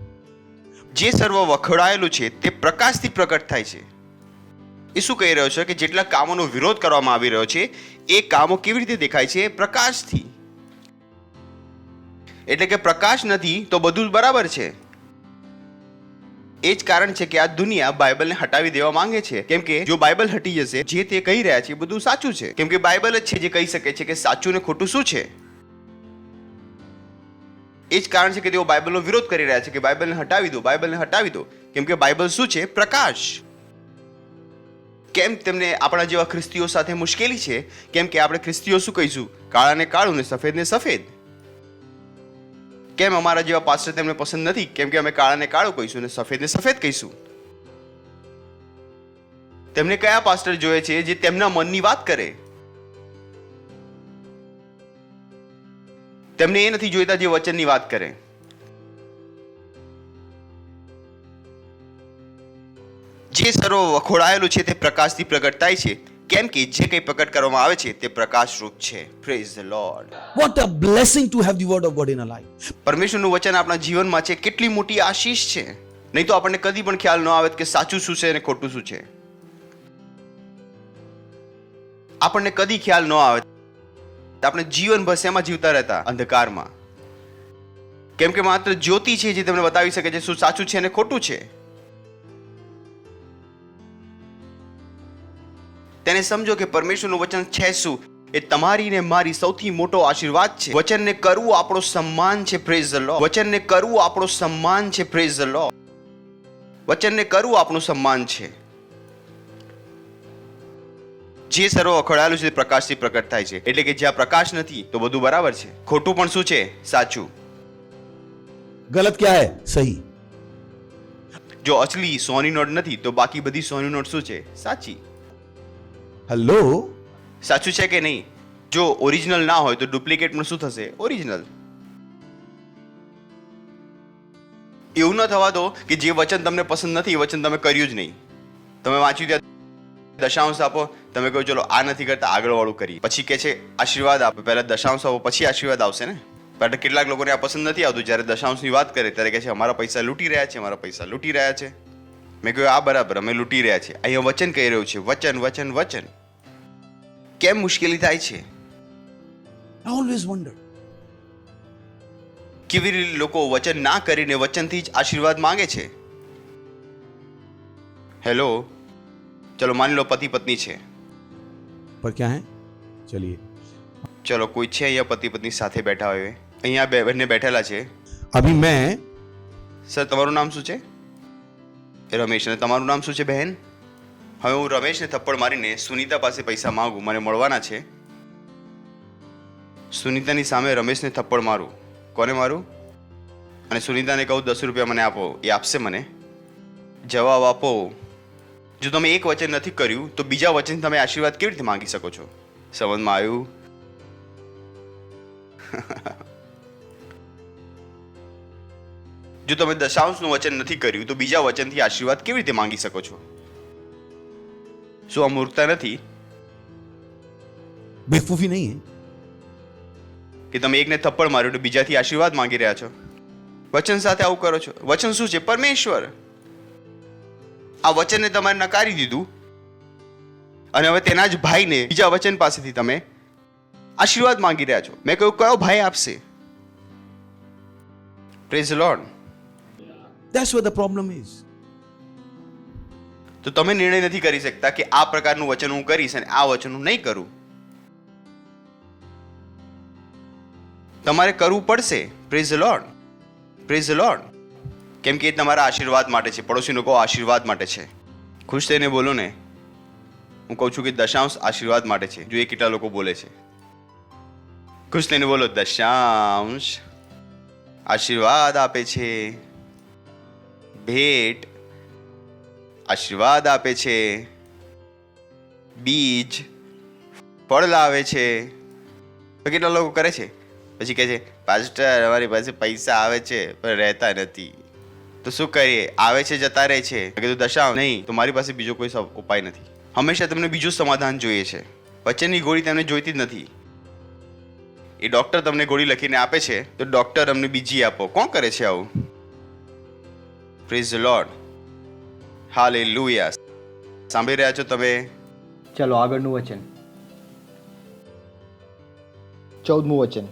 જે સર્વ વખોડાયેલું છે તે પ્રકાશથી પ્રકટ થાય છે. એ શું કહી રહ્યો છે કે જેટલા કામોનો વિરોધ કરવામાં આવી રહ્યો છે એ કામો કેવી રીતે દેખાય છે? પ્રકાશથી. એટલે કે પ્રકાશ નથી તો બધું બરાબર છે. એ જ કારણ છે કે આ દુનિયા બાઇબલને હટાવી દેવા માંગે છે. કેમ કે જો બાઇબલ હટી જશે, જે તે કહી રહ્યા છે એ બધું સાચું છે. કેમ કે બાઇબલ જ છે જે કહી શકે છે કે સાચું ને ખોટું શું છે. એ જ કારણ છે કે તેઓ બાઇબલનો વિરોધ કરી રહ્યા છે કે બાઇબલને હટાવી દો, બાઇબલને હટાવી દો. કેમ કે બાઇબલ શું છે? પ્રકાશ. કેમ તેમને આપણા જેવા ખ્રિસ્તીઓ સાથે મુશ્કેલી છે? કેમ કે આપણે ખ્રિસ્તીઓ શું કહીશું? કાળાને કાળું ને સફેદ ને સફેદ. કેમ અમારા જેવા પાસ્ટર તેમને પસંદ નથી? કેમ કે અમે કાળાને કાળું કહીશું ને સફેદને સફેદ કહીશું. તેમને કયા પાસ્ટર જોઈએ છે? જે તેમના મનની વાત કરે. તેમને એ નથી જોઈતા જે વચનની વાત કરે. જે સર્વ વખોડાયેલું છે તે પ્રકાશથી પ્રગટ થાય છે. કેમ કે જે કંઈ પ્રગટ કરવામાં આવે છે તે પ્રકાશ રૂપ છે. Praise the lord. What a blessing to have the word of God in our life. પરમેશ્વરનું વચન આપણા જીવનમાં છે. કેટલી મોટી આશીષ છે. નહીં તો આપણને કદી પણ ખ્યાલ ન આવે કે સાચું શું છે અને ખોટું શું છે. આપણને કદી ખ્યાલ ન આવે. આપણે જીવન બસ એમાં જીવતા રહેતા, અંધકારમાં. કેમ કે માત્ર જ્યોતિ છે જે તમને બતાવી શકે છે શું સાચું છે અને ખોટું છે. તેને સમજો કે પરમેશ્વરનું વચન છે શું? એ તમારી ને મારી સૌથી મોટો આશીર્વાદ છે. વચનને કરવું આપણો સન્માન છે. Praise the lord. વચનને કરવું આપણો સન્માન છે. Praise the lord. વચનને કરવું આપણું સન્માન છે. જે સર્વ અખડાયેલું છે તે પ્રકાશથી પ્રકટ થાય છે. એટલે કે જ્યાં પ્રકાશ નથી તો બધું બરાબર છે. ખોટું પણ શું છે? સાચું. गलत क्या है? सही. જો અસલી સોની નોટ નથી તો બાકી બધી સોની નોટ શું છે? સાચી. हेलो. સાચું છે કે નહીં? જો ઓરિજિનલ ના હોય તો ડુપ્લિકેટમાં શું થશે? ઓરિજિનલ. એવું ન થવા દો કે જે વચન તમને પસંદ નથી એ વચન તમે કર્યું જ નહીં. તમે વાંચ્યું ત્યાં દશાંશ આપો, તમે કહો ચલો આ નથી કરતા આગળ વાળું કરી, પછી કે છે આશીર્વાદ આપો. પહેલા દશાંશ આપો પછી આશીર્વાદ આવશે ને. પણ કેટલાક લોકોને આ પસંદ નથી આવતું. જ્યારે દશાંશની વાત કરે ત્યારે કહે છે અમારા પૈસા લૂંટી રહ્યા છે, અમારા પૈસા લૂંટી રહ્યા છે. મેં કહ્યું આ બરાબર, અમે લૂંટી રહ્યા છે. અહીંયા વચન કહી રહ્યું છે વચન વચન વચન. કેમ મુશ્કેલી થાય છે? I always wonder. કેવી રીતે લોકો વચન ના કરીને વચનથી જ આશીર્વાદ માંગે છે? હેલો, ચલો માની લો પતિ પત્ની છે. पर क्या है, चलिए. ચલો કોઈ છે અહીંયા પતિ પત્ની સાથે બેઠા હોય, અહીંયા બંને બેઠેલા છે. अभी मैं સર તમારું નામ શું છે? રમેશ. અને તમારું નામ શું છે બહેન? હવે હું રમેશને થપ્પડ મારીને સુનીતા પાસે પૈસા માંગુ, મને મળવાના છે. સુનીતાની સામે રમેશને થપ્પડ મારું. કોને મારું? અને સુનીતાને કહું 10 રૂપિયા મને આપો. એ આપશે મને? જવાબ આપો. જો તમે એક વચન નથી કર્યું તો બીજા વચન તમે આશીર્વાદ કેવી રીતે માંગી શકો છો? સમજમાં આવ્યું? જો તમે દશાંશનું વચન નથી કર્યું તો બીજા વચનથી આશીર્વાદ કેવી રીતે માંગી શકો છો? શું આ મૂર્ખતા નથી बेवकूफ़ी नहीं है. કે તમે એકને થપ્પડ માર્યો તો બીજાથી આશીર્વાદ માંગી રહ્યા છો? વચન સાથે આવું કરો છો. વચન શું છે? પરમેશ્વર. આ વચનને તમારે નકારી દીધું અને હવે તેના જ ભાઈને બીજા વચન પાસેથી તમે આશીર્વાદ માંગી રહ્યા છો. મેં કહ્યું કયો ભાઈ આપશે? Praise the lord. That's what the problem is. તો તમે નિર્ણય નથી કરી શકતા કે આ પ્રકારનું વચન હું કરીશ અને આ વચન હું નહીં કરું. તમારે કરવું પડશે. Praise the lord. Praise the lord. કેમ કે એ તમારા આશીર્વાદ માટે છે. પડોશીનો કહો આશીર્વાદ માટે છે. ખુશ થઈને બોલો ને. હું કહું છું કે દશાંશ આશીર્વાદ માટે છે. જો એ કેટલા લોકો બોલે છે. ખુશ થઈને બોલો, દશાંશ આશીર્વાદ આપે છે. ભેટ આશીર્વાદ આપે છે. બીજ ફળ લાવે છે. તો કેટલા લોકો કરે છે? પછી કહે છે પાસ્ટર અમારી પાસે પૈસા આવે છે પણ રહેતા નથી. તો શું કરીએ? આવે છે જતા રહે છે. મેં કીધું દશાંશ નહીં તો મારી પાસે બીજો કોઈ ઉપાય નથી. હંમેશા તમને બીજું સમાધાન જોઈએ છે. વચનની ગોળી તમને જોઈતી જ નથી. એ ડોક્ટર તમને ગોળી લખીને આપે છે તો ડોક્ટર અમને બીજી આપો. કોણ કરે છે આવું? Praise the lord. હાલેલુયા. સાંભળી રહ્યા છો તમે? ચલો આગળનું વચન. 14મું વચન.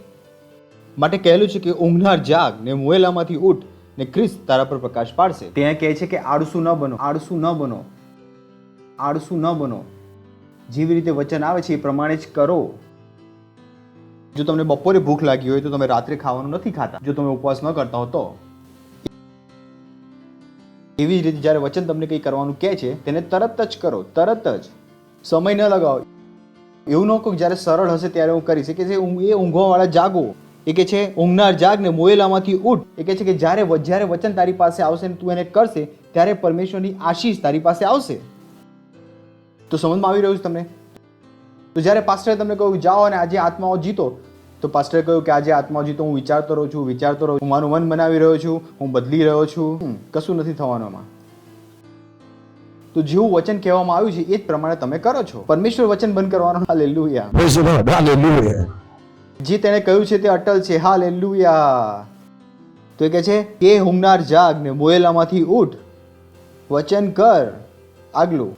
માટે કહેલું છે કે ઊંઘનાર જાગ ને મુએલામાંથી ઉઠ ને ખ્રિસ્ત તારા પર પ્રકાશ પાડશે. ત્યાં કહે છે કે આળસુ ન બનો, આળસુ ન બનો, આળસુ ન બનો. જેવી રીતે વચન આવે છે એ પ્રમાણે જ કરો. જો તમને બપોરે ભૂખ લાગી હોય તો તમે રાત્રે ખાવાનું નથી ખાતા, જો તમે ઉપવાસ ન કરતા હો તો. એવી જ રીતે જ્યારે વચન તમને કંઈ કરવાનું કહે છે તેને તરત જ કરો, તરત જ. સમય ન લગાવો. એવું ન કહો કે જ્યારે સરળ હશે ત્યારે હું કરીશ. કે છે એ ઊંઘવાવાળા જાગો. એ કે છે ઊંઘનાર જાગ ને મોયેલામાંથી ઉઠ. એ કે છે કે જ્યારે વચન તારી પાસે આવશે ને તું એને કરશે ત્યારે પરમેશ્વરની આશીષ તારી પાસે આવશે. તો સમજમાં આવી રહ્યું છે તમને? તો જ્યારે પાસ્ટરે તમને કહ્યું જાઓ અને આજે આત્માઓ જીતો, તો પાસ્ટરે કહ્યું કે આજે આત્માઓ જીતો હું વિચારતો રહું છું, હું મારું મન બનાવી રહ્યો છું, હું બદલી રહ્યો છું, કશું નથી થવાનું આમાં. તો જેવું વચન કહેવામાં આવ્યું છે એ જ પ્રમાણે તમે કરો છો. પરમેશ્વર વચન બંધ કરવાનો. Hallelujah. Praise the Lord. Hallelujah. જે તેને કહ્યું છે તે અટલ છે. હાલેલુયા. તો એ કહે છે કે ઊંઘનાર જાગ ને મોયેલામાંથી ઉઠ, વચન કર. આગલું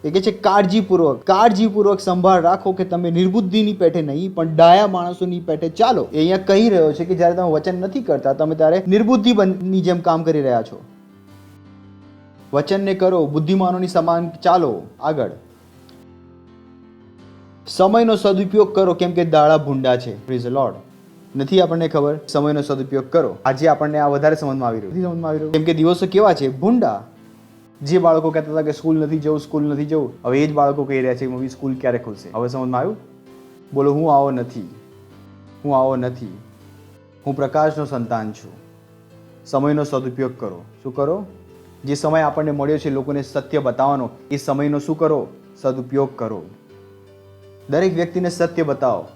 એ કહે છે કાળજીપૂર્વક સંભાળ રાખો કે તમે નિર્બુદ્ધિની પેઠે નહીં પણ ડાયા માણસોની પેઠે ચાલો. એ અહીંયા કહી રહ્યો છે કે જ્યારે તમે વચન નથી કરતા તમે ત્યારે નિર્બુદ્ધિની જેમ કામ કરી રહ્યા છો. વચનને કરો, બુદ્ધિમાનોની સમાન ચાલો. આગળ સમયનો સદુપયોગ કરો કેમ કે દાડા ભૂંડા છે. Praise the lord. નથી આપણને ખબર? સમયનો સદુપયોગ કરો. આજે આપણને આ વધારે સમજમાં આવી રહ્યું. કેમ કે દિવસો કેવા છે? ભૂંડા. જે બાળકો કહેતા હતા કે સ્કૂલ નથી જવું, હવે એ જ બાળકો કહી રહ્યા છે મમ્મી સ્કૂલ ક્યારે ખુલશે? હવે સમજમાં આવ્યું? બોલો હું આવો નથી. હું પ્રકાશનો સંતાન છું. સમયનો સદુપયોગ કરો. શું કરો? જે સમય આપણને મળ્યો છે લોકોને સત્ય બતાવવાનો, એ સમયનો શું કરો? સદુપયોગ કરો. દરેક વ્યક્તિને સત્ય બતાવો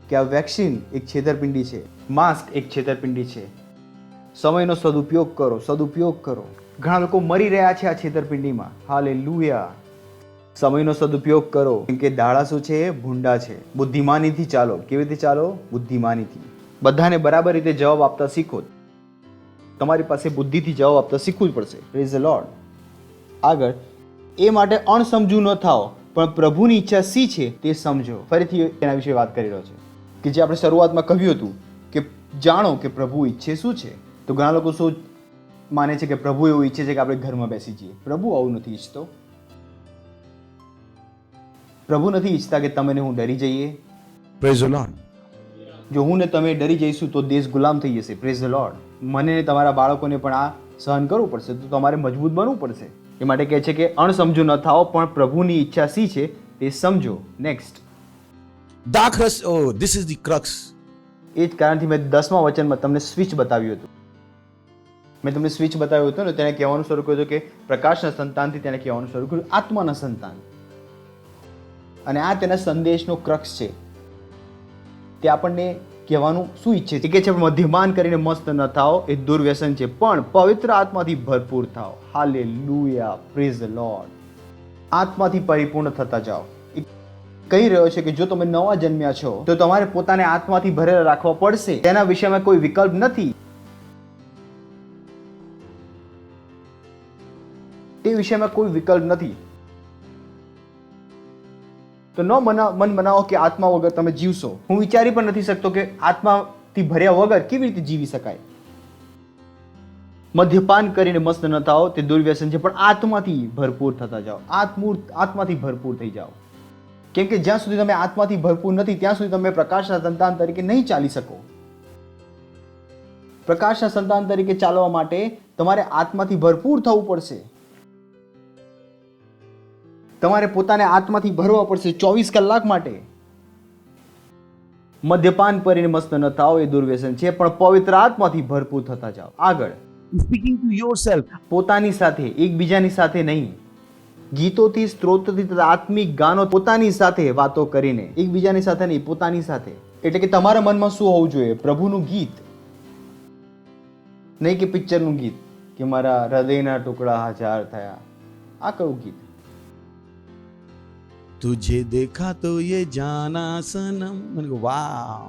કે આ વેક્સિન એક છેતરપિંડી છે, માસ્ક એક છેતરપિંડી છે. સમયનો સદુપયોગ કરો. ઘણા લોકો મરી રહ્યા છે આ છેતરપિંડીમાં. હાલેલુયા. સમયનો સદુપયોગ કરો કેમ કે દાડા શું છે? ભૂંડા છે. બુદ્ધિમાનીથી ચાલો. કેવી રીતે ચાલો? બુદ્ધિમાનીથી. બધાને બરાબર રીતે જવાબ આપતા શીખો. તમારી પાસે બુદ્ધિથી જવાબ આપતા શીખવું જ પડશે. Praise the lord. આગળ એ માટે અણસમજુ ન થાઓ પણ પ્રભુની ઈચ્છા શી છે તે સમજો. ફરીથી એના વિશે વાત કરી રહ્યો છે કે જે આપણે શરૂઆતમાં કહ્યું હતું કે જાણો કે પ્રભુ ઈચ્છે શું છે. તો ઘણા લોકો શું માને છે કે પ્રભુ એવું ઈચ્છે છે કે આપણે ઘરમાં બેસી જઈએ. પ્રભુ આવું નથી ઈચ્છતો. પ્રભુ નથી ઈચ્છતા કે તમે ને હું ડરી જઈએ. Praise the Lord. જો હું ને તમે ડરી જઈશું તો દેશ ગુલામ થઈ જશે. Praise the lord. મને ને તમારા બાળકોને પણ આ સહન કરવું પડશે, તો તમારે મજબૂત બનવું પડશે. એ માટે કહે છે કે અણસમજો ન થાઓ, પણ પ્રભુની ઈચ્છા શી છે તે સમજો. Next. Dark rest, oh, this is the crux. એ જ કારણથી મેં 10મા વચનમાં તમને સ્વિચ બતાવ્યું હતું. મેં તમને સ્વિચ બતાવ્યું હતું ને, તેને કહેવાનું શરૂ કર્યું કે પ્રકાશના સંતાનથી તેને કહેવાનું શરૂ કર્યું આત્માના સંતાન. અને આ તેના સંદેશનો ક્રક્સ છે. તે આપણને કહેવાનું શું ઈચ્છે છે કે છે મદ્યપાન કરીને મસ્ત ન થાઓ, એ દુર્વ્યસન છે, પણ પવિત્ર આત્માથી ભરપૂર થાઓ. Hallelujah, praise the Lord. આત્માથી પરિપૂર્ણ થતા જાઓ. એ કહી રહ્યો છે કે જો તમે નવા જન્મ્યા છો તો તમારે પોતાને આત્માથી ભરેલા રાખવા પડશે. તેના વિષયમાં કોઈ વિકલ્પ નથી. તે વિષયમાં કોઈ વિકલ્પ નથી. તો મન બનાવો કે આત્મા વગર તમે જીવશો. હું વિચારી પણ નથી શકતો કે આત્માથી ભર્યા વગર કેવી રીતે જીવી શકાય. મદ્યપાન કરીને મસ્ત ન થાઓ, તે દુર્વ્યસન છે, પણ આત્માથી ભરપૂર થતા જાઓ. આત્માથી ભરપૂર થઈ જાઓ. કેમ કે જ્યાં સુધી તમે આત્માથી ભરપૂર નથી ત્યાં સુધી તમે પ્રકાશના સંતાન તરીકે નહીં ચાલી શકો. પ્રકાશના સંતાન તરીકે ચાલવા માટે તમારે આત્માથી ભરપૂર થવું પડશે. તમારે પોતાને આત્માથી ભરવા પડશે 24 કલાક માટે. મદ્યપાન કરીને મસ્ત ન થાઓ, એ દુર્વ્યસન છે, પણ પવિત્ર આત્માથી ભરપૂર થતા જાઓ. આગળ. Speaking to yourself. પોતાની સાથે, એકબીજાની સાથે નહીં. ગીતોથી, સ્ત્રોતોથી તથા આત્મિક ગાનો પોતાની સાથે વાતો કરીને. એકબીજાની સાથે નહીં, પોતાની સાથે. એટલે કે તમારા મનમાં શું હોવું જોઈએ? પ્રભુનું ગીત, નહીં કે પિક્ચરનું ગીત કે મારા હૃદયના ટુકડા 1000 થયા. આ કયું ગીત? तुझे देखा तो ये जाना सनम. मैंने कहा वाह.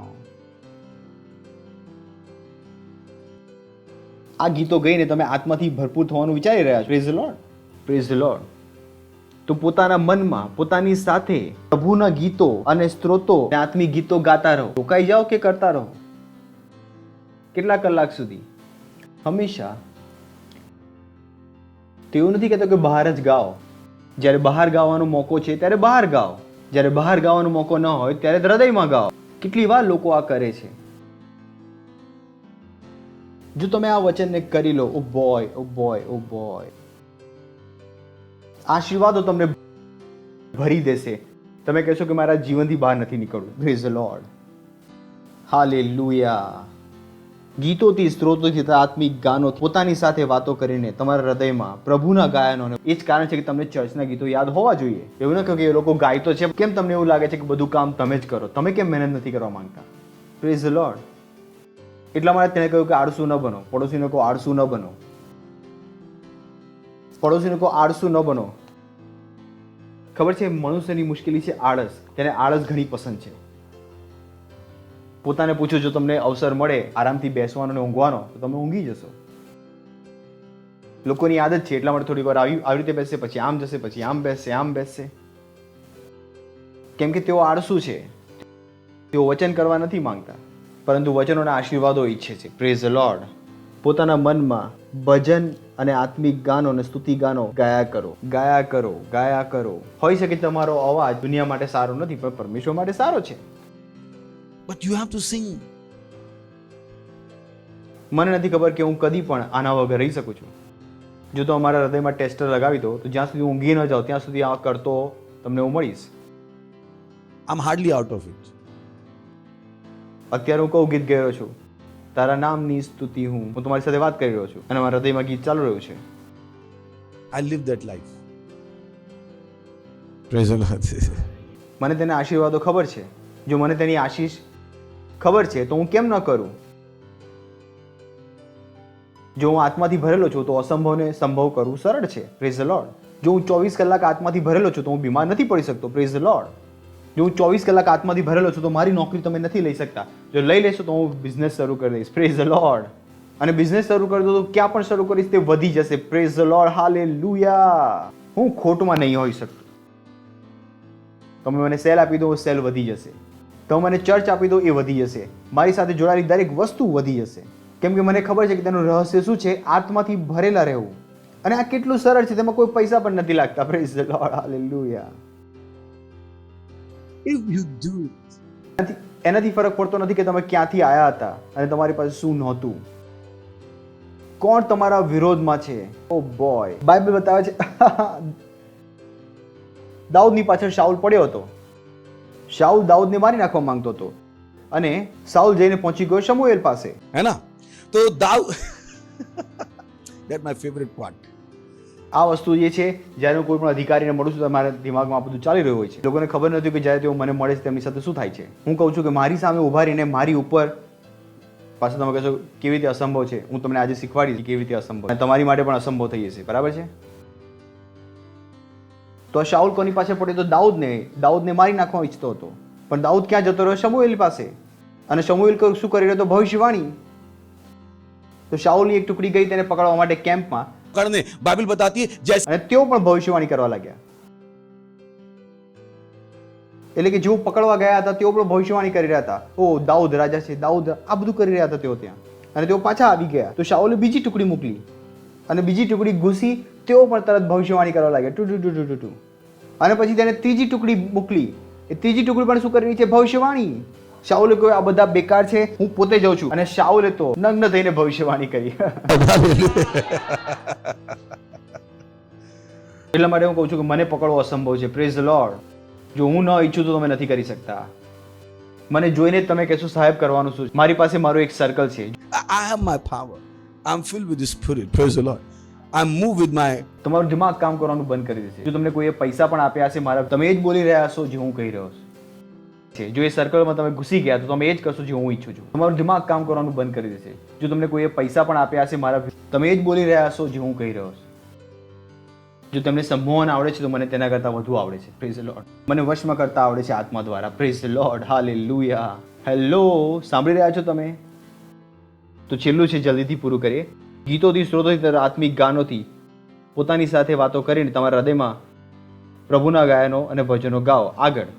આ ગીતો ગઈને તમે આત્માથી ભરપૂર થવાનું વિચારી રહ્યા છો. Praise the lord, praise the lord. તો પોતાના મનમાં, પોતાની સાથે પ્રભુના ગીતો અને સ્ત્રોતો, આત્મિક ગીતો ગાતા રહો. રોકાઈ જાઓ કે કરતા રહો? કેટલા કલાક સુધી? હંમેશા. તેવું નથી કહેતો કે બહાર જ ગાઓ. જ્યારે બહાર ગાવાનો મોકો છે ત્યારે બહાર ગાઓ. જ્યારે બહાર ગાવાનો મોકો ન હોય ત્યારે હૃદયમાં ગાઓ. કેટલી વાર લોકો આ કરે છે. જો તમે આ વચનને કરી લો, ઓ બોય, ઓ બોય, ઓ બોય, આશીર્વાદો તમને ભરી દેશે. તમે કહેશો કે મારા જીવનથી બહાર નથી નીકળવું. Praise the lord. હાલેલુયા. ગીતોથી, સ્ત્રોતોથી તથા આત્મિક ગાનો પોતાની સાથે વાતો કરીને તમારા હૃદયમાં પ્રભુના ગાયનો. એ જ કારણ છે કે તમને ચર્ચના ગીતો યાદ હોવા જોઈએ. એવું ન કહો કે એ લોકો ગાય તો છે, કેમ તમને એવું લાગે છે કે બધું કામ તમે જ કરો? તમે કેમ મહેનત નથી કરવા માંગતા? Praise the lord. એટલા માટે તેને કહ્યું કે આળસુ ન બનો. પડોશીને કહો આળસુ ન બનો. પડોશીને કહો આળસુ ન બનો. ખબર છે, મનુષ્યની મુશ્કેલી છે આળસ. તેને આળસ ઘણી પસંદ છે. પોતાને પૂછો, જો તમને અવસર મળે આરામથી બેસવાનો અને ઊંઘવાનો, તો તમે ઊંઘી જશો. લોકોની આદત છે, એટલા માટે થોડીક વાર આવી રીતે બેસશે, પછી આમ જશે, પછી આમ બેસશે, આમ બેસશે. કેમ કે તેઓ આળસુ છે. તેઓ વચન કરવા નથી માંગતા, પરંતુ વચનોના આશીર્વાદો ઈચ્છે છે. Praise the lord. પોતાના મનમાં ભજન અને આત્મિક ગાનો અને સ્તુતિ ગાનો ગાયા કરો, ગાયા કરો, ગાયા કરો. હોઈ શકે તમારો અવાજ દુનિયા માટે સારો નથી, પણ પરમેશ્વર માટે સારો છે. But you have to sing. મને નથી ખબર કે હું કદી પણ આના વગર રહી શકું છું. જો તો અમારા હૃદયમાં ટેસ્ટર લગાવી દો, તો જ્યાં સુધી ઊંઘી ન જાઓ ત્યાં સુધી આ કરતો તમને હું મળીશ. I'm hardly out of it. અત્યારે હું કયું ગીત ગાઈ રહ્યો છું? તારા નામની સ્તુતિ. હું તમારી સાથે વાત કરી રહ્યો છું અને મારા હૃદયમાં ગીત ચાલુ રહ્યું છે. I live that life. Praise the Lord. મને તેના આશીર્વાદો ખબર છે. જો મને તેની આશીષ ખબર છે તો હું કેમ ન કરું? જો હું આત્માથી ભરેલો છું તો અસંભવને સંભવ કરવું સરળ છે. Praise the lord. જો હું 24 કલાક આત્માથી ભરેલો છું તો હું બીમાર નથી પડી શકતો. Praise the lord. જો હું 24 કલાક આત્માથી ભરેલો છું તો મારી નોકરી તમે નથી લઈ શકતા. જો લઈ લેશો તો હું બિઝનેસ શરૂ કરી દઈશ. Praise the lord. અને બિઝનેસ શરૂ કરી દો તો ક્યાં પણ શરૂ કરીશ તે વધી જશે. Praise the lord. હાલેલુયા. હું ખોટમાં નહીં હોઈ શકતો. તમે મને સેલ આપી દો, સેલ વધી જશે. તમે મને ચર્ચ આપી દો, એ વધી જશે. મારી સાથે જોડાયેલી દરેક વસ્તુ વધી જશે. કેમ કે મને ખબર છે કે તેનું રહસ્ય શું છે, આત્માથી ભરેલા રહેવું. અને આ કેટલું સરળ છે, તેમાં કોઈ પૈસા પણ નથી લાગતા. Praise the lord, hallelujah. If you do it, એનાથી ફરક પડતો નથી કે તમે ક્યાંથી આયા હતા અને તમારી પાસે શું નહોતું. કોણ તમારા વિરોધમાં છે? ઓ બોય, બાઇબલ બતાવે છે દાઉદની પાછળ શાઉલ પડ્યો હતો. શાઉલ દાઉદને મારી નાખવા માંગતો હતો અને શાઉલ જઈને પહોંચી ગયો શમુએલ પાસે. है ना? तो दाऊ that my favorite part. આ વસ્તુ જે છે, જ્યારે હું કોઈ પણ અધિકારીને મળું છું તો મારા દિમાગમાં આ બધું ચાલી રહ્યું હોય છે. લોકોને ખબર નથી કે જ્યારે તેઓ મને મળે છે તેમની સાથે શું થાય છે. હું કહું છું કે મારી સામે ઉભા રહીને મારી ઉપર, પાછું તમે કહેશો કેવી રીતે અસંભવ છે, હું તમને આજે શીખવાડીશ કેવી રીતે અસંભવ, અને તમારી માટે પણ અસંભવ થઈ જશે. બરાબર છે? તો શાઉલ કોની પાસે પડ્યો? તો દાઉદને મારી નાખવા ઈચ્છતો હતો. પણ દાઉદ ક્યાં જતો રહ્યો? શમુએલ પાસે. અને શમુએલ શું કરી રહ્યો હતો? ભવિષ્યવાણી. તો શાઉલની એક ટુકડી ગઈ તેને પકડવા માટે કેમ્પમાં, करने बाइबल बताती है जैसे અને તેઓ પણ ભવિષ્યવાણી કરવા લાગ્યા. એટલે કે જેઓ પકડવા ગયા હતા તેઓ પણ ભવિષ્યવાણી કરી રહ્યા હતા. ઓ દાઉદ રાજા છે, દાઉદ, આ બધું કરી રહ્યા હતા તેઓ ત્યાં. અને તેઓ પાછા આવી ગયા. તો શાઉલે બીજી ટુકડી મોકલી અને બીજી ટુકડી ઘૂસી, તેઓ પણ તરત ભવિષ્યવાણી કરવા લાગ્યા, ટુ ટુ ટુ ટુ ટુ. અને પછી તેને ત્રીજી ટુકડી મોકલી. એ ત્રીજી ટુકડી પણ શું કરી રહી છે? ભવિષ્યવાણી. શાઉલે કહ્યું આ બધા બેકાર છે, હું પોતે જાઉં છું. અને શાઉલે તો નગ્ન થઈને ભવિષ્યવાણી કરી. એટલા માટે હું કહું છું કે મને પકડવો અસંભવ છે. Praise the lord. જો હું ન ઈચ્છું તો તમે નથી કરી શકતા. મને જોઈને જ તમે કહેશો સાહેબ કરવાનું શું? મારી પાસે મારું એક સર્કલ છે. I have my power. I'm filled with the Spirit. Praise the Lord. I'm moved with my. તમારું દિમાગ કામ કરવાનું બંધ કરી દેશે. જો તમને કોઈએ પૈસા પણ આપ્યા હશે મારા, તમે એ જ બોલી રહ્યા હશો જે હું કહી રહ્યો છું. જો એ સર્કલમાં તમે ઘૂસી ગયા તો તમે એ જ કરશો જે હું ઈચ્છું છું. તમારું દિમાગ કામ કરવાનું બંધ કરી દેશે. જો તમને કોઈએ પૈસા પણ આપ્યા હશે મારા, તમે એ જ બોલી રહ્યા હશો જે હું કહી રહ્યો છું. જો તમને સંમોહન આવડે છે તો મને તેના કરતાં વધુ આવડે છે. Praise the lord. મને વશમાં કરતા આવડે છે આત્મા દ્વારા. Praise the lord, hallelujah. Hello, સાંભળી રહ્યા છો તમે? તો છેલ્લું છે, જલ્દીથી પૂરું કરીએ. ગીતોથી, સ્ત્રોતોથી, આત્મિક ગાનોથી પોતાની સાથે વાતો કરીને તમારા હૃદયમાં પ્રભુના ગાયનો અને ભજનો ગાઓ. આગળ.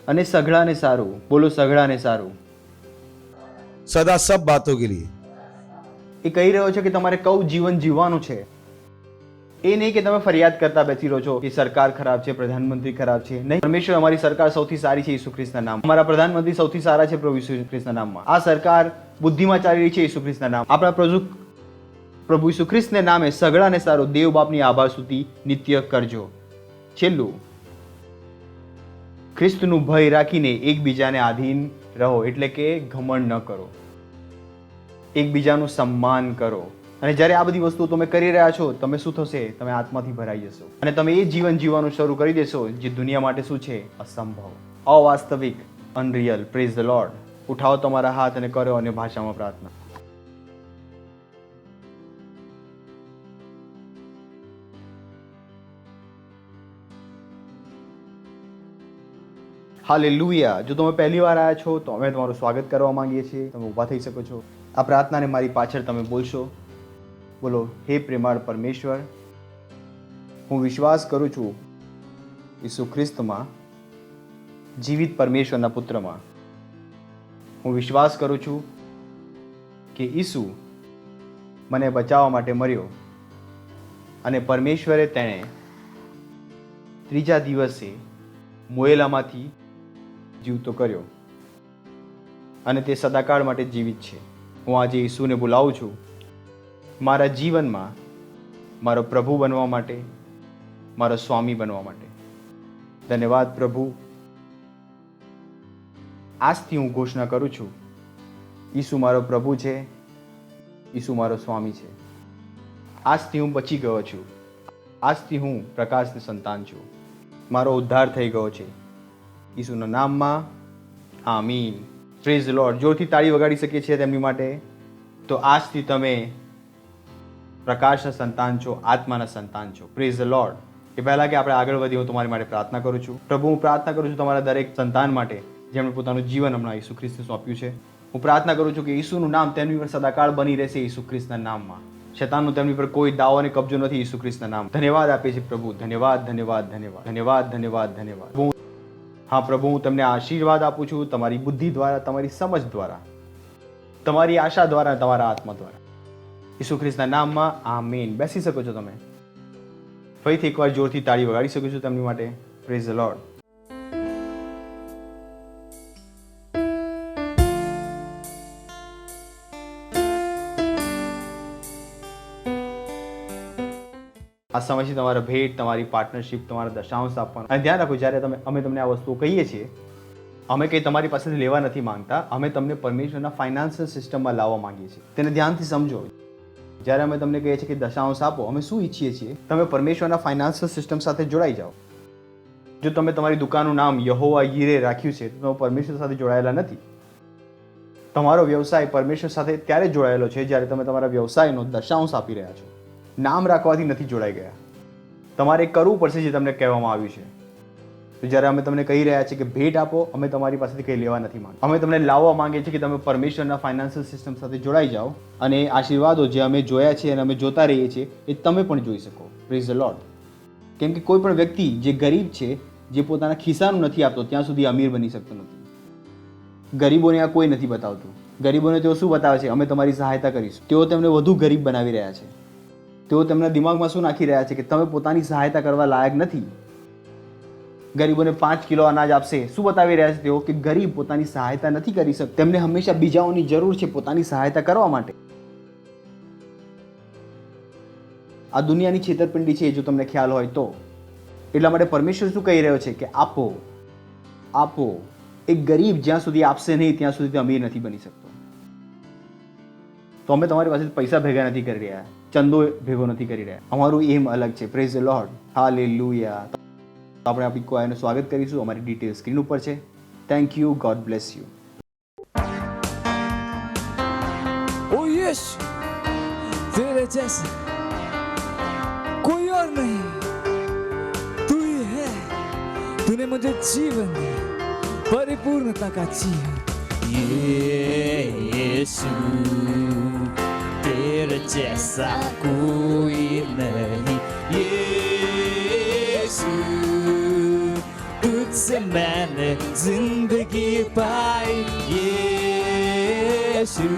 અને સઘળાને સારું. બોલો, સઘળાને સારું. सदा सब बातों के लिए. એ કહી રહ્યો છે કે તમારે કયું જીવન જીવવાનું છે. એ નહીં કે તમે ફરિયાદ કરતા બેસી રહો છો કે સરકાર ખરાબ છે, પ્રધાનમંત્રી ખરાબ છે. નહીં, પરમેશ્વર અમારી સરકાર સૌથી સારી છે ઈસુ ખ્રિસ્તના નામમાં. અમારા પ્રધાનમંત્રી સૌથી સારા છે પ્રભુ ઈસુ ખ્રિસ્તના નામમાં. આ સરકાર બુદ્ધિમાં ચાલી રહી છે ઈસુ ખ્રિસ્તના નામમાં. આપણા પ્રભુ ઈસુ ખ્રિસ્તને નામે સઘળાને સારું દેવ બાપની આભાર સ્તુતિ નિત્ય કરજો. છેલ્લું, ખ્રિસ્તનું ભય રાખીને એકબીજાને આધીન રહો. એટલે કે ઘમંડ ન કરો, એકબીજાનું સન્માન કરો. અને જ્યારે આ બધી વસ્તુઓ તમે કરી રહ્યા છો, તમે શું થશે? તમે આત્માથી ભરાઈ જશો અને તમે એ જીવન જીવવાનું શરૂ કરી દેશો જે દુનિયા માટે શું છે? અસંભવ, અવાસ્તવિક, અનરિયલ. Praise the lord. ઉઠાવો તમારા હાથ અને કરો અને ભાષામાં પ્રાર્થના. હાલેલુયા. જો તમે પહેલી વાર આવ્યા છો તો અમે તમારું સ્વાગત કરવા માંગીએ છીએ. તમે ઊભા થઈ શકો છો. આ પ્રાર્થનાને મારી પાછળ તમે બોલશો. બોલો, હે પ્રેમાળ પરમેશ્વર, હું વિશ્વાસ કરું છું ઈસુ ખ્રિસ્તમાં, જીવિત પરમેશ્વરના પુત્રમાં. હું વિશ્વાસ કરું છું કે ઈસુ મને બચાવવા માટે મર્યો અને પરમેશ્વરે તેણે ત્રીજા દિવસે મોયેલામાંથી જીવતો કર્યો અને તે સદાકાળ માટે જીવિત છે. હું આજે ઈસુને બોલાવું છું મારા જીવનમાં મારો પ્રભુ બનવા માટે, મારો સ્વામી બનવા માટે. ધન્યવાદ પ્રભુ. આજથી હું ઘોષણા કરું છું, ઈસુ મારો પ્રભુ છે, ઈસુ મારો સ્વામી છે. આજથી હું બચી ગયો છું. આજથી હું પ્રકાશની સંતાન છું. મારો ઉદ્ધાર થઈ ગયો છે ઈસુના નામમાં. આમીન. Praise the Lord. જોરથી તાળી વગાડી શકીએ છીએ તેમની માટે. તો આજથી તમે પ્રકાશના સંતાન છો, આત્માના સંતાન છો. Praise the lord. એ પહેલાં કે આપણે આગળ વધીએ, હું તમારી માટે પ્રાર્થના કરું છું. પ્રભુ, હું પ્રાર્થના કરું છું તમારા દરેક સંતાન માટે જેમણે પોતાનું જીવન હમણાં ઈસુ ખ્રિસ્તને સોંપ્યું છે. હું પ્રાર્થના કરું છું કે ઈસુનું નામ તેમની પર સદાકાળ બની રહેશે ઈસુ ખ્રિસ્તના નામમાં. શૈતાનનો તેમની પર કોઈ દાવો અને કબજો નથી ઈસુ ખ્રિસ્તના નામ. ધન્યવાદ આપે છે પ્રભુ. ધન્યવાદ, ધન્યવાદ, ધન્યવાદ, ધન્યવાદ, ધન્યવાદ, ધન્યવાદ. હા પ્રભુ, હું તમને આશીર્વાદ આપું છું તમારી બુદ્ધિ દ્વારા, તમારી સમજ દ્વારા. તમારી આશા દ્વારા, તમારા આત્મા દ્વારા. ઈસુ ખ્રિસ્તના નામમાં આમીન. બેસી શકો છો તમે. ફરીથી એકવાર જોરથી તાળી વગાડી શકો છો તેમની માટે. Praise the lord. આ સમયથી તમારા ભેટ, તમારી પાર્ટનરશિપ, તમારા દશાંશ આપવાનો. અને ધ્યાન રાખો, જ્યારે અમે તમને આ વસ્તુઓ કહીએ છીએ, અમે કંઈ તમારી પાસેથી લેવા નથી માંગતા. અમે તમને પરમેશ્વરના ફાઇનાન્શિયલ સિસ્ટમમાં લાવવા માંગીએ છીએ. તેને ધ્યાનથી સમજો. જ્યારે અમે તમને કહીએ છીએ કે દશાંશ આપો, અમે શું ઈચ્છીએ છીએ? તમે પરમેશ્વરના ફાઇનાન્શિયલ સિસ્ટમ સાથે જોડાઈ જાઓ. જો તમે તમારી દુકાનનું નામ યહોવા યીરે રાખ્યું છે, તો તમે પરમેશ્વર સાથે જોડાયેલા નથી. તમારો વ્યવસાય પરમેશ્વર સાથે ત્યારે જોડાયેલો છે જ્યારે તમે તમારા વ્યવસાયનો દશાંશ આપી રહ્યા છો. નામ રાખવાથી નથી જોડાઈ ગયા. તમારે કરવું પડશે જે તમને કહેવામાં આવ્યું છે. તો જ્યારે અમે તમને કહી રહ્યા છીએ કે ભેટ આપો, અમે તમારી પાસેથી કંઈ લેવા નથી માંગતા. અમે તમને લાવવા માંગીએ છીએ કે તમે પરમેશ્વરના ફાઇનાન્શિયલ સિસ્ટમ સાથે જોડાઈ જાઓ અને આશીર્વાદો જે અમે જોયા છે અને અમે જોતા રહીએ છીએ એ તમે પણ જોઈ શકો. Praise the lord. કેમ કે કોઈ પણ વ્યક્તિ જે ગરીબ છે, જે પોતાના ખિસ્સાનું નથી આપતો, ત્યાં સુધી અમીર બની શકતો નથી. ગરીબોને આ કોઈ નથી બતાવતું. ગરીબોને તેઓ શું બતાવે છે? અમે તમારી સહાયતા કરીશું. તેઓ તેમને વધુ ગરીબ બનાવી રહ્યા છે. તેઓ તેમના દિમાગમાં શું નાખી રહ્યા છે કે તમે પોતાની સહાયતા કરવા લાયક નથી. ગરીબોને 5 કિલો અનાજ આપશે. શું બતાવી રહ્યા છે તેઓ? કે ગરીબ પોતાની સહાયતા નથી કરી શકતા. તેમને હંમેશા બીજાઓની જરૂર છે પોતાની સહાયતા કરવા માટે. આ દુનિયાની છેતરપિંડી છે, જો તમને ખ્યાલ હોય તો. એટલા માટે પરમેશ્વર શું કહી રહ્યો છે કે આપો, આપો. એક ગરીબ જ્યાં સુધી આપશે નહીં ત્યાં સુધી તે અમીર નથી બની શકતો. તો અમે તમારી પાસે પૈસા ભેગા નથી કરી રહ્યા, ચંદો ભેગો નથી કરી રહ્યા. અમારું એમ અલગ છે. Praise the lord. હાલેલુયા. આપણે આપણી કોયાનું સ્વાગત કરીશું. અમારી ડિટેલ સ્ક્રીન ઉપર છે. Thank you. God bless you. ओ यीशु, तेरे जैसा कोई और नहीं, तू ही है. तूने मुझे जीवन दिया, परिपूर्णता का जीवन. यीशु, तेरे जैसा कोई नहीं. यीशु, तुझसे मैंने जिंदगी पाई. यीशु,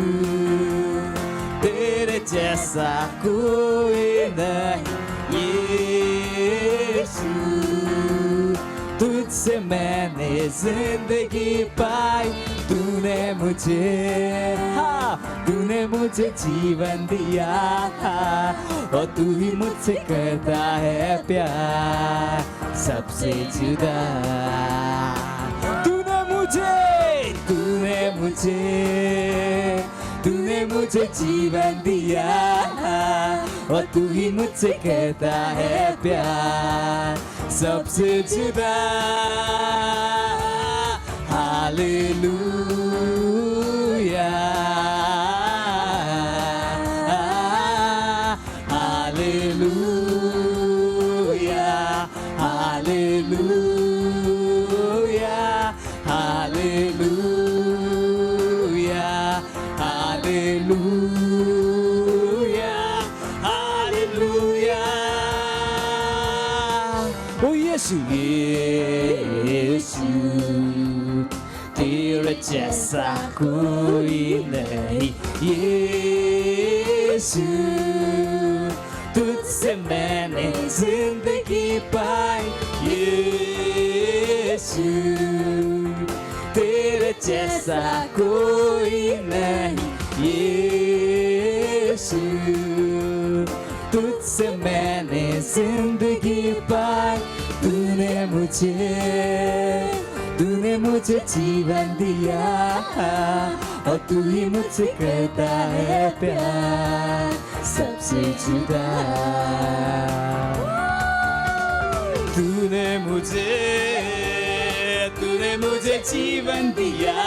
तेरे जैसा कोई नहीं. यीशु, तुझसे मैंने जिंदगी पाई. तूने मुझे जीवन दिया और तू ही मुझसे करता है प्यार सबसे जुदा. तूने मुझे जीवन दिया और तू ही मुझसे कहता है प्यार सबसे जुदा. Hallelujah, hallelujah, hallelujah, hallelujah, hallelujah, hallelujah. ओ यीशु, यीशु, तेरे जैसा कोई नहीं. यीशु, तुझसे मैंने जिंदगी पाई. यीशु, तेरे जैसा कोई नहीं. यीशु, तुझसे मैंने जिंदगी पाई. तूने मुझे जीवन दिया और तू ही मुझसे करता है प्यार सबसे जुदा. तूने मुझे जीवन दिया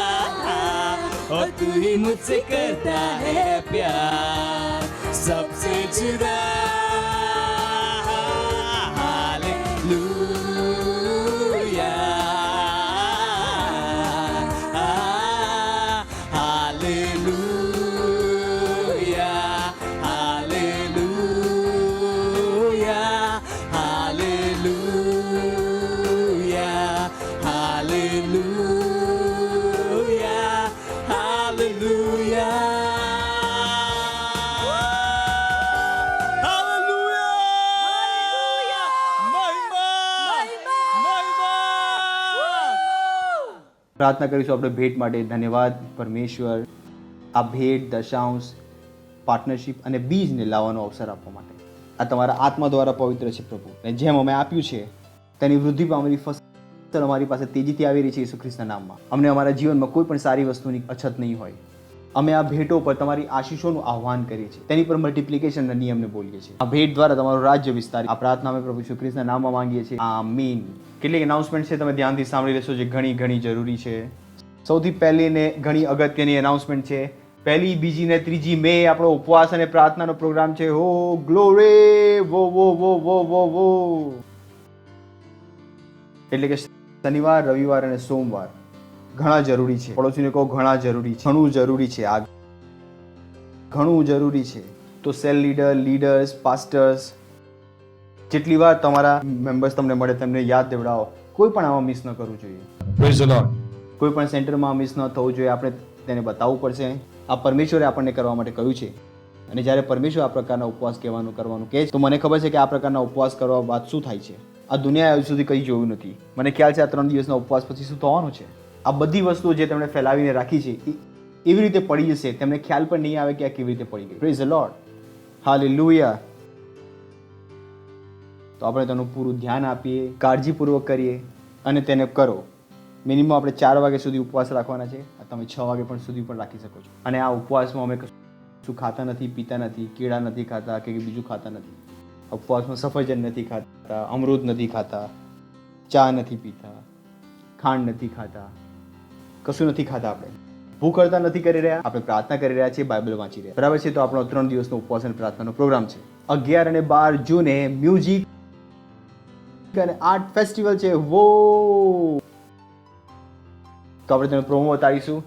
और तू ही मुझसे करता है प्यार सबसे जुदा. Hallelujah, hallelujah, hallelujah, hallelujah, hallelujah, hallelujah. પ્રાર્થના કરીશું આપણે ભેટ માટે. ધન્યવાદ પરમેશ્વર, આ ભેટ, દશાંશ, પાર્ટનરશિપ અને બીજને લાવવાનો અવસર આપવા માટે. આ તમારા આત્મા દ્વારા પવિત્ર છે પ્રભુ, અને જેમ અમે આપ્યું છે તેની વૃદ્ધિ પામેલી ફસલ અમારી પાસે તેજીથી આવી રહી છે યેસુ ખ્રિસ્તના નામમાં. અમને અમારા જીવનમાં કોઈ પણ સારી વસ્તુની અછત નહીં હોય. અમે આ ભેટો પર તમારી આશીષોનું આહ્વાન કરીએ છીએ, તેની પર મલ્ટિપ્લિકેશનના નિયમને બોલીએ છીએ. આ ભેટ દ્વારા તમારું રાજ્ય વિસ્તારી. આ પ્રાર્થના અમે પ્રભુ ઈસુ ખ્રિસ્તના નામમાં માંગીએ છીએ. આમીન. કેટલીક એનાઉન્સમેન્ટ છે, તમે ધ્યાનથી સાંભળી લેશો, જે ઘણી ઘણી જરૂરી છે. સૌથી પહેલી ને ઘણી અગત્યની એનાઉન્સમેન્ટ છે. પહેલી, બીજી ને ત્રીજી મે આપણો ઉપવાસ અને પ્રાર્થનાનો પ્રોગ્રામ છે. હો ગ્લોરી, વો વો વો વો વો વો. એટલે કે શનિવાર, રવિવાર અને સોમવાર ઘણા જરૂરી છે. પડોશીને કહો ઘણા જરૂરી છે, ઘણું જરૂરી છે. આ ઘણું જરૂરી છે. તો સેલ લીડર, લીડર્સ, પાસ્ટર્સ, જેટલી વાર તમારા મેમ્બર્સ તમને મળે તેમને યાદ દેવડાવો. કોઈ પણ આમાં મિસ ન કરવું જોઈએ. Praise the Lord. કોઈ પણ સેન્ટરમાં મિસ ન થવું જોઈએ. આપણે તેને બતાવવું પડશે. આ પરમેશ્વરે આપણને કરવા માટે કહ્યું છે. અને જ્યારે પરમેશ્વર આ પ્રકારના ઉપવાસ કરવાનું કહે છે, તો મને ખબર છે કે આ પ્રકારના ઉપવાસ કરવા બાદ શું થાય છે. આ દુનિયાએ હજુ સુધી કંઈ જોયું નથી. મને ખ્યાલ છે આ 3 દિવસના ઉપવાસ પછી શું થવાનું છે. આ બધી વસ્તુઓ જે તેમણે ફેલાવીને રાખી છે એ એવી રીતે પડી જશે, તેમને ખ્યાલ પણ નહીં આવે કે આ કેવી રીતે પડી ગઈ. Praise the lord, hallelujah. તો આપણે તેનું પૂરું ધ્યાન આપીએ, કાળજીપૂર્વક કરીએ અને તેને કરો. મિનિમમ આપણે 4 વાગ્યા સુધી ઉપવાસ રાખવાના છે. તમે 6 વાગે પણ સુધી પણ રાખી શકો છો. અને આ ઉપવાસમાં અમે કશું ખાતા નથી, પીતા નથી, કેળા નથી ખાતા કે બીજું ખાતા નથી. ઉપવાસમાં સફરજન નથી ખાતા, અમૃત નથી ખાતા, ચા નથી પીતા, ખાંડ નથી ખાતા, કશું નથી ખાતા. આપણે ભૂખ હડતાલ નથી કરી રહ્યા, આપણે પ્રાર્થના કરી રહ્યા છીએ, બાઇબલ વાંચી રહ્યા. બરાબર છે. તો આપણો 3 દિવસનો ઉપવાસ અને પ્રાર્થનાનો પ્રોગ્રામ છે. 11 અને 12 જૂને મ્યુઝિક અને આર્ટ ફેસ્ટિવલ છે. વો, તો આપણે તેને પ્રોમો બતાવીશું.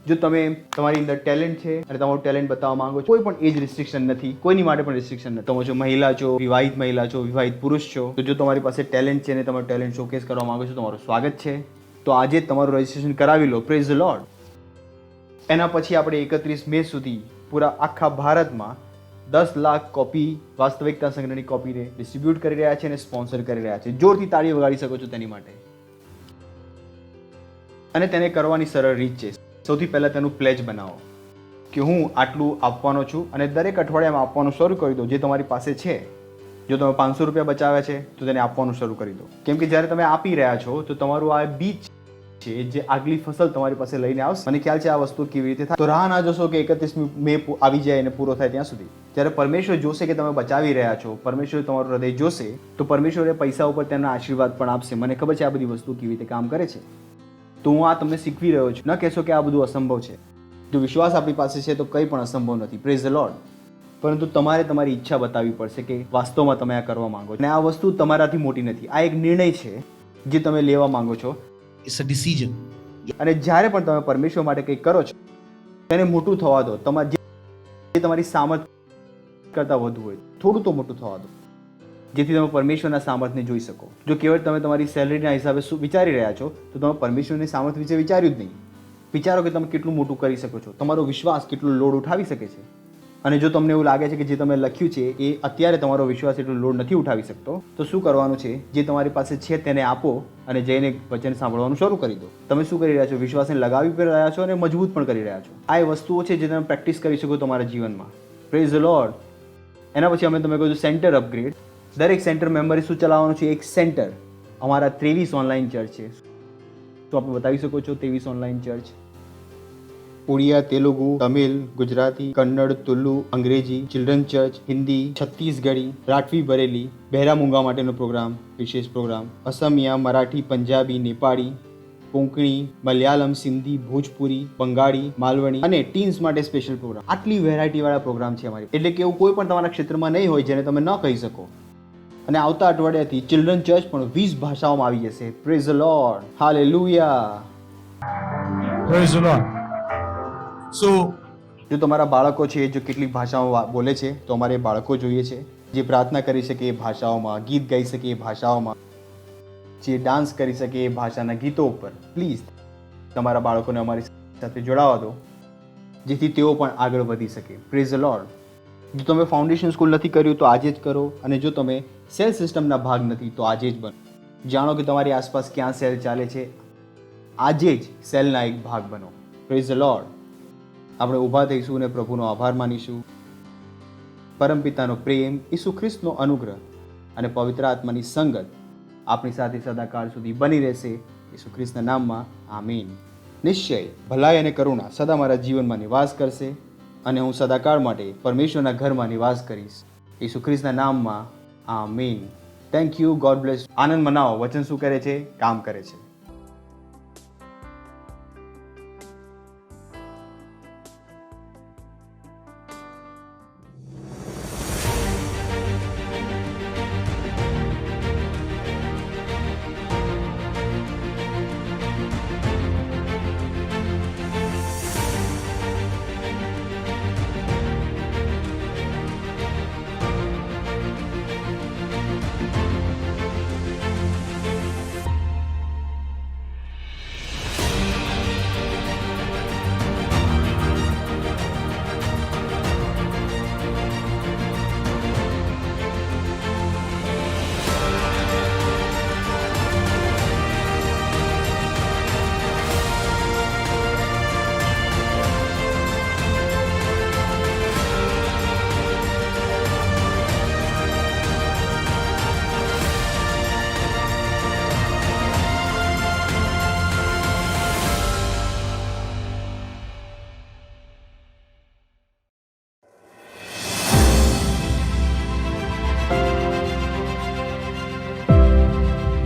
જો તમે તમારી અંદર ટેલેન્ટ છે અને તમારું ટેલેન્ટ બતાવવા માંગો છો, કોઈ પણ એજ રિસ્ટ્રિક્શન નથી, કોઈની માટે પણ રિસ્ટ્રિક્શન નથી. તમે જો મહિલા છો, વિવાહિત મહિલા છો, વિવાહિત પુરુષ છો, તો જો તમારી પાસે ટેલેન્ટ છે અને તમારું ટેલેન્ટ શોકેસ કરવા માંગો છો, તમારું સ્વાગત છે. તો આજે જ તમારું રજિસ્ટ્રેશન કરાવી લો. Praise the lord. એના પછી આપણે 31 મે સુધી પૂરા આખા ભારતમાં 10 લાખ કોપી વાસ્તવિકતા સંગ્રહની કોપીને ડિસ્ટ્રીબ્યુટ કરી રહ્યા છે અને સ્પોન્સર કરી રહ્યા છે. જોરથી તાળી વગાડી શકો છો તેની માટે. અને તેને કરવાની સરળ રીત છે. સૌથી પહેલાં તેનું પ્લેજ બનાવો કે હું આટલું આપવાનો છું અને દરેક અઠવાડિયામાં આપવાનું શરૂ કરી દો. જે તમારી પાસે છે, જો તમે 500 રૂપિયા બચાવ્યા છે તો તેને આપવાનું શરૂ કરી દો. કેમ કે જ્યારે તમે આપી રહ્યા છો તો તમારું આ બીજ છે જે આગલી ફસલ તમારી પાસે લઈને આવશે. મને ખ્યાલ છે આ વસ્તુ કેવી રીતે થાય. તો રાહ ના જોશો કે 31 મે આવી જાય અને પૂરો થાય ત્યાં સુધી. જ્યારે પરમેશ્વર જોશે કે તમે બચાવી રહ્યા છો, પરમેશ્વર તમારું હૃદય જોશે, તો પરમેશ્વરે પૈસા ઉપર તેમના આશીર્વાદ પણ આપશે. મને ખબર છે આ બધી વસ્તુ કેવી રીતે કામ કરે છે. તો હું આ તમને શીખવી રહ્યો છું. ન કહેશો કે આ બધું અસંભવ છે. જો વિશ્વાસ આપણી પાસે છે તો કંઈ પણ અસંભવ નથી. Praise the lord. પરંતુ તમારે તમારી ઈચ્છા બતાવવી પડશે કે વાસ્તવમાં તમે આ કરવા માંગો છો. અને આ વસ્તુ તમારાથી મોટી નથી. આ એક નિર્ણય છે જે તમે લેવા માંગો છો. It's a decision. અને જ્યારે પણ તમે પરમેશ્વર માટે કંઈક કરો છો તેને મોટું થવા દો. જે તમારી સામર્થ કરતાં વધુ હોય થોડું તો મોટું થવા દો, જેથી તમે પરમેશ્વરના સામર્થ્યને જોઈ શકો. જો કેવળ તમે તમારી સેલરીના હિસાબે શું વિચારી રહ્યા છો તો તમે પરમેશ્વરની સામર્થ્ય વિશે વિચાર્યું જ નહીં. વિચારો કે તમે કેટલું મોટું કરી શકો છો, તમારો વિશ્વાસ કેટલું લોડ ઉઠાવી શકે છે. અને જો તમને એવું લાગે છે કે જે તમે લખ્યું છે એ અત્યારે તમારો વિશ્વાસ એટલો લોડ નથી ઉઠાવી શકતો, તો શું કરવાનું છે? જે તમારી પાસે છે તેને આપો અને જઈને વચન સાંભળવાનું શરૂ કરી દો. તમે શું કરી રહ્યા છો? વિશ્વાસને લગાવી પણ રહ્યા છો અને મજબૂત પણ કરી રહ્યા છો. આ એ વસ્તુઓ છે જે તમે પ્રેક્ટિસ કરી શકો તમારા જીવનમાં. Praise the lord. એના પછી અમે તમે કહ્યું સેન્ટર અપગ્રેડ. દરેક સેન્ટર મેમ્બરે શું ચલાવવાનું છે? એક સેન્ટર. અમારા 23 ઓનલાઈન ચર્ચ છે. તો આપણે બતાવી શકો છો 23 ઓનલાઈન ચર્ચ. ઉડિયા, તેલુગુ, તમિલ, ગુજરાતી, કન્નડ, તુલુ, અંગ્રેજી, ચિલ્ડ્રન ચર્ચ, હિન્દી, છત્તીસગઢી, રાઠવી બરેલી, બહેરા મૂંગા માટેનો પ્રોગ્રામ, વિશેષ પ્રોગ્રામ, અસમિયા, મરાઠી, પંજાબી, નેપાળી, કોંકણી, મલયાલમ, સિંધી, ભોજપુરી, બંગાળી, માલવણી અને ટીન્સ માટે સ્પેશિયલ પ્રોગ્રામ. આટલી વેરાયટીવાળા પ્રોગ્રામ છે અમારી. એટલે કે એવું કોઈ પણ તમારા ક્ષેત્રમાં નહીં હોય જેને તમે ન કહી શકો. અને આવતા અઠવાડિયાથી ચિલ્ડ્રન ચર્ચ પણ 20 ભાષાઓમાં આવી જશે. Praise the lord, hallelujah. Praise the Lord. So, જો તમારા બાળકો છે જો કેટલીક ભાષાઓ બોલે છે તો અમારે બાળકો જોઈએ છે જે પ્રાર્થના કરી શકે એ ભાષાઓમાં, ગીત ગાઈ શકે એ ભાષાઓમાં, જે ડાન્સ કરી શકે એ ભાષાના ગીતો ઉપર. પ્લીઝ તમારા બાળકોને અમારી સાથે જોડાવા દો જેથી તેઓ પણ આગળ વધી શકે. Praise the lord. જો તમે ફાઉન્ડેશન સ્કૂલ નથી કર્યું તો આજે જ કરો, અને જો તમે સેલ સિસ્ટમના ભાગ નથી તો આજે જ બનો. જાણો કે તમારી આસપાસ ક્યાં સેલ ચાલે છે, આજે જ સેલના એક ભાગ બનો. Praise the lord. આપણે ઊભા થઈશું અને પ્રભુનો આભાર માનીશું. પરમપિતાનો પ્રેમ, ઈસુ ખ્રિસ્તનો અનુગ્રહ અને પવિત્ર આત્માની સંગત આપણી સાથે સદાકાળ સુધી બની રહેશે. ઈસુ ખ્રિસ્તના નામમાં આમીન. નિશ્ચય ભલાઈ અને કરુણા સદા મારા જીવનમાં નિવાસ કરશે અને હું સદાકાળ માટે પરમેશ્વરના ઘરમાં નિવાસ કરીશ. ઈસુ ખ્રિસ્તના નામમાં આમીન. Thank you. God bless. આનંદ મનાવો. વચન શું કરે છે? કામ કરે છે.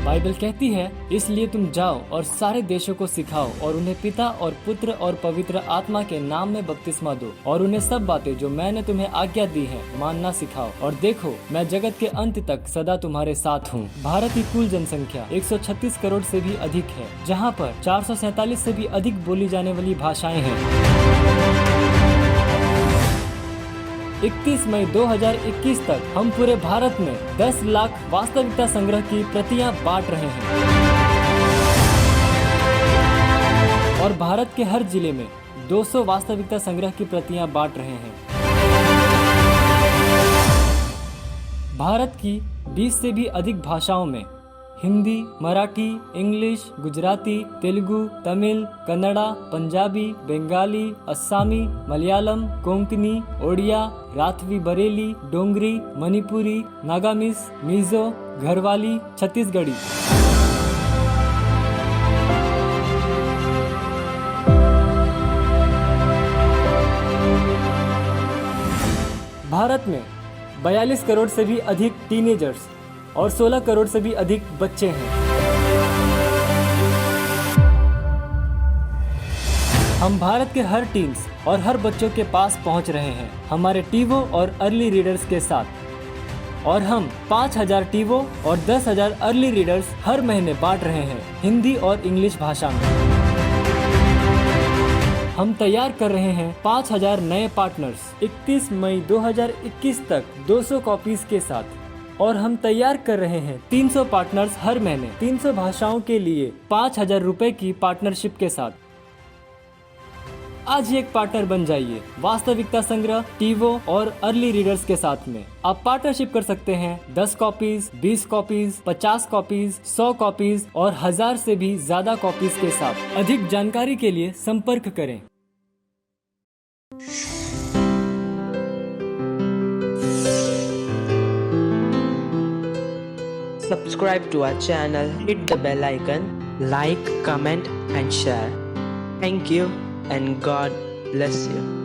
बाइबल कहती है, इसलिए तुम जाओ और सारे देशों को सिखाओ और उन्हें पिता और पुत्र और पवित्र आत्मा के नाम में बपतिस्मा दो और उन्हें सब बातें जो मैंने तुम्हें आज्ञा दी है मानना सिखाओ, और देखो मैं जगत के अंत तक सदा तुम्हारे साथ हूँ। भारत की कुल जनसंख्या 136 करोड़ से भी अधिक है, जहाँ पर 447 से भी अधिक बोली जाने वाली भाषाएं हैं। 31 मई 2021 तक हम पूरे भारत में 10 लाख वास्तविकता संग्रह की प्रतियां बांट रहे हैं और भारत के हर जिले में 200 वास्तविकता संग्रह की प्रतियां बांट रहे हैं। भारत की 20 से भी अधिक भाषाओं में हिंदी, मराठी, इंग्लिश, गुजराती, तेलुगु, तमिल, कन्नड़ा, पंजाबी, बंगाली, असमी, मलयालम, कोंकणी, ओडिया, राठवी बरेली, डोंगरी, मणिपुरी, नागामीज, मिजो, घरवाली, छत्तीसगढ़ी। भारत में 42 करोड़ से भी अधिक टीनेजर्स और 16 करोड़ से भी अधिक बच्चे हैं। हम भारत के हर टीम्स और हर बच्चों के पास पहुंच रहे हैं हमारे टीवो और अर्ली रीडर्स के साथ, और हम 5000 टीवो और 10,000 अर्ली रीडर्स हर महीने बांट रहे हैं हिंदी और इंग्लिश भाषा में। हम तैयार कर रहे हैं 5000 नए पार्टनर्स 31 मई 2021 तक 200 कॉपीज के साथ, और हम तैयार कर रहे हैं 300 पार्टनर्स हर महीने 300 भाषाओं के लिए 5000 रुपए की पार्टनरशिप के साथ। आज ही एक पार्टनर बन जाइए वास्तविकता संग्रह, टीवो और अर्ली रीडर्स के साथ में। आप पार्टनरशिप कर सकते हैं 10 कॉपीज, 20 कॉपीज, 50 कॉपीज, 100 कॉपीज और 1000 से भी ज्यादा कॉपीज के साथ। अधिक जानकारी के लिए संपर्क करें। Subscribe to our channel, hit the bell icon like, comment, and share. Thank you, and God bless you.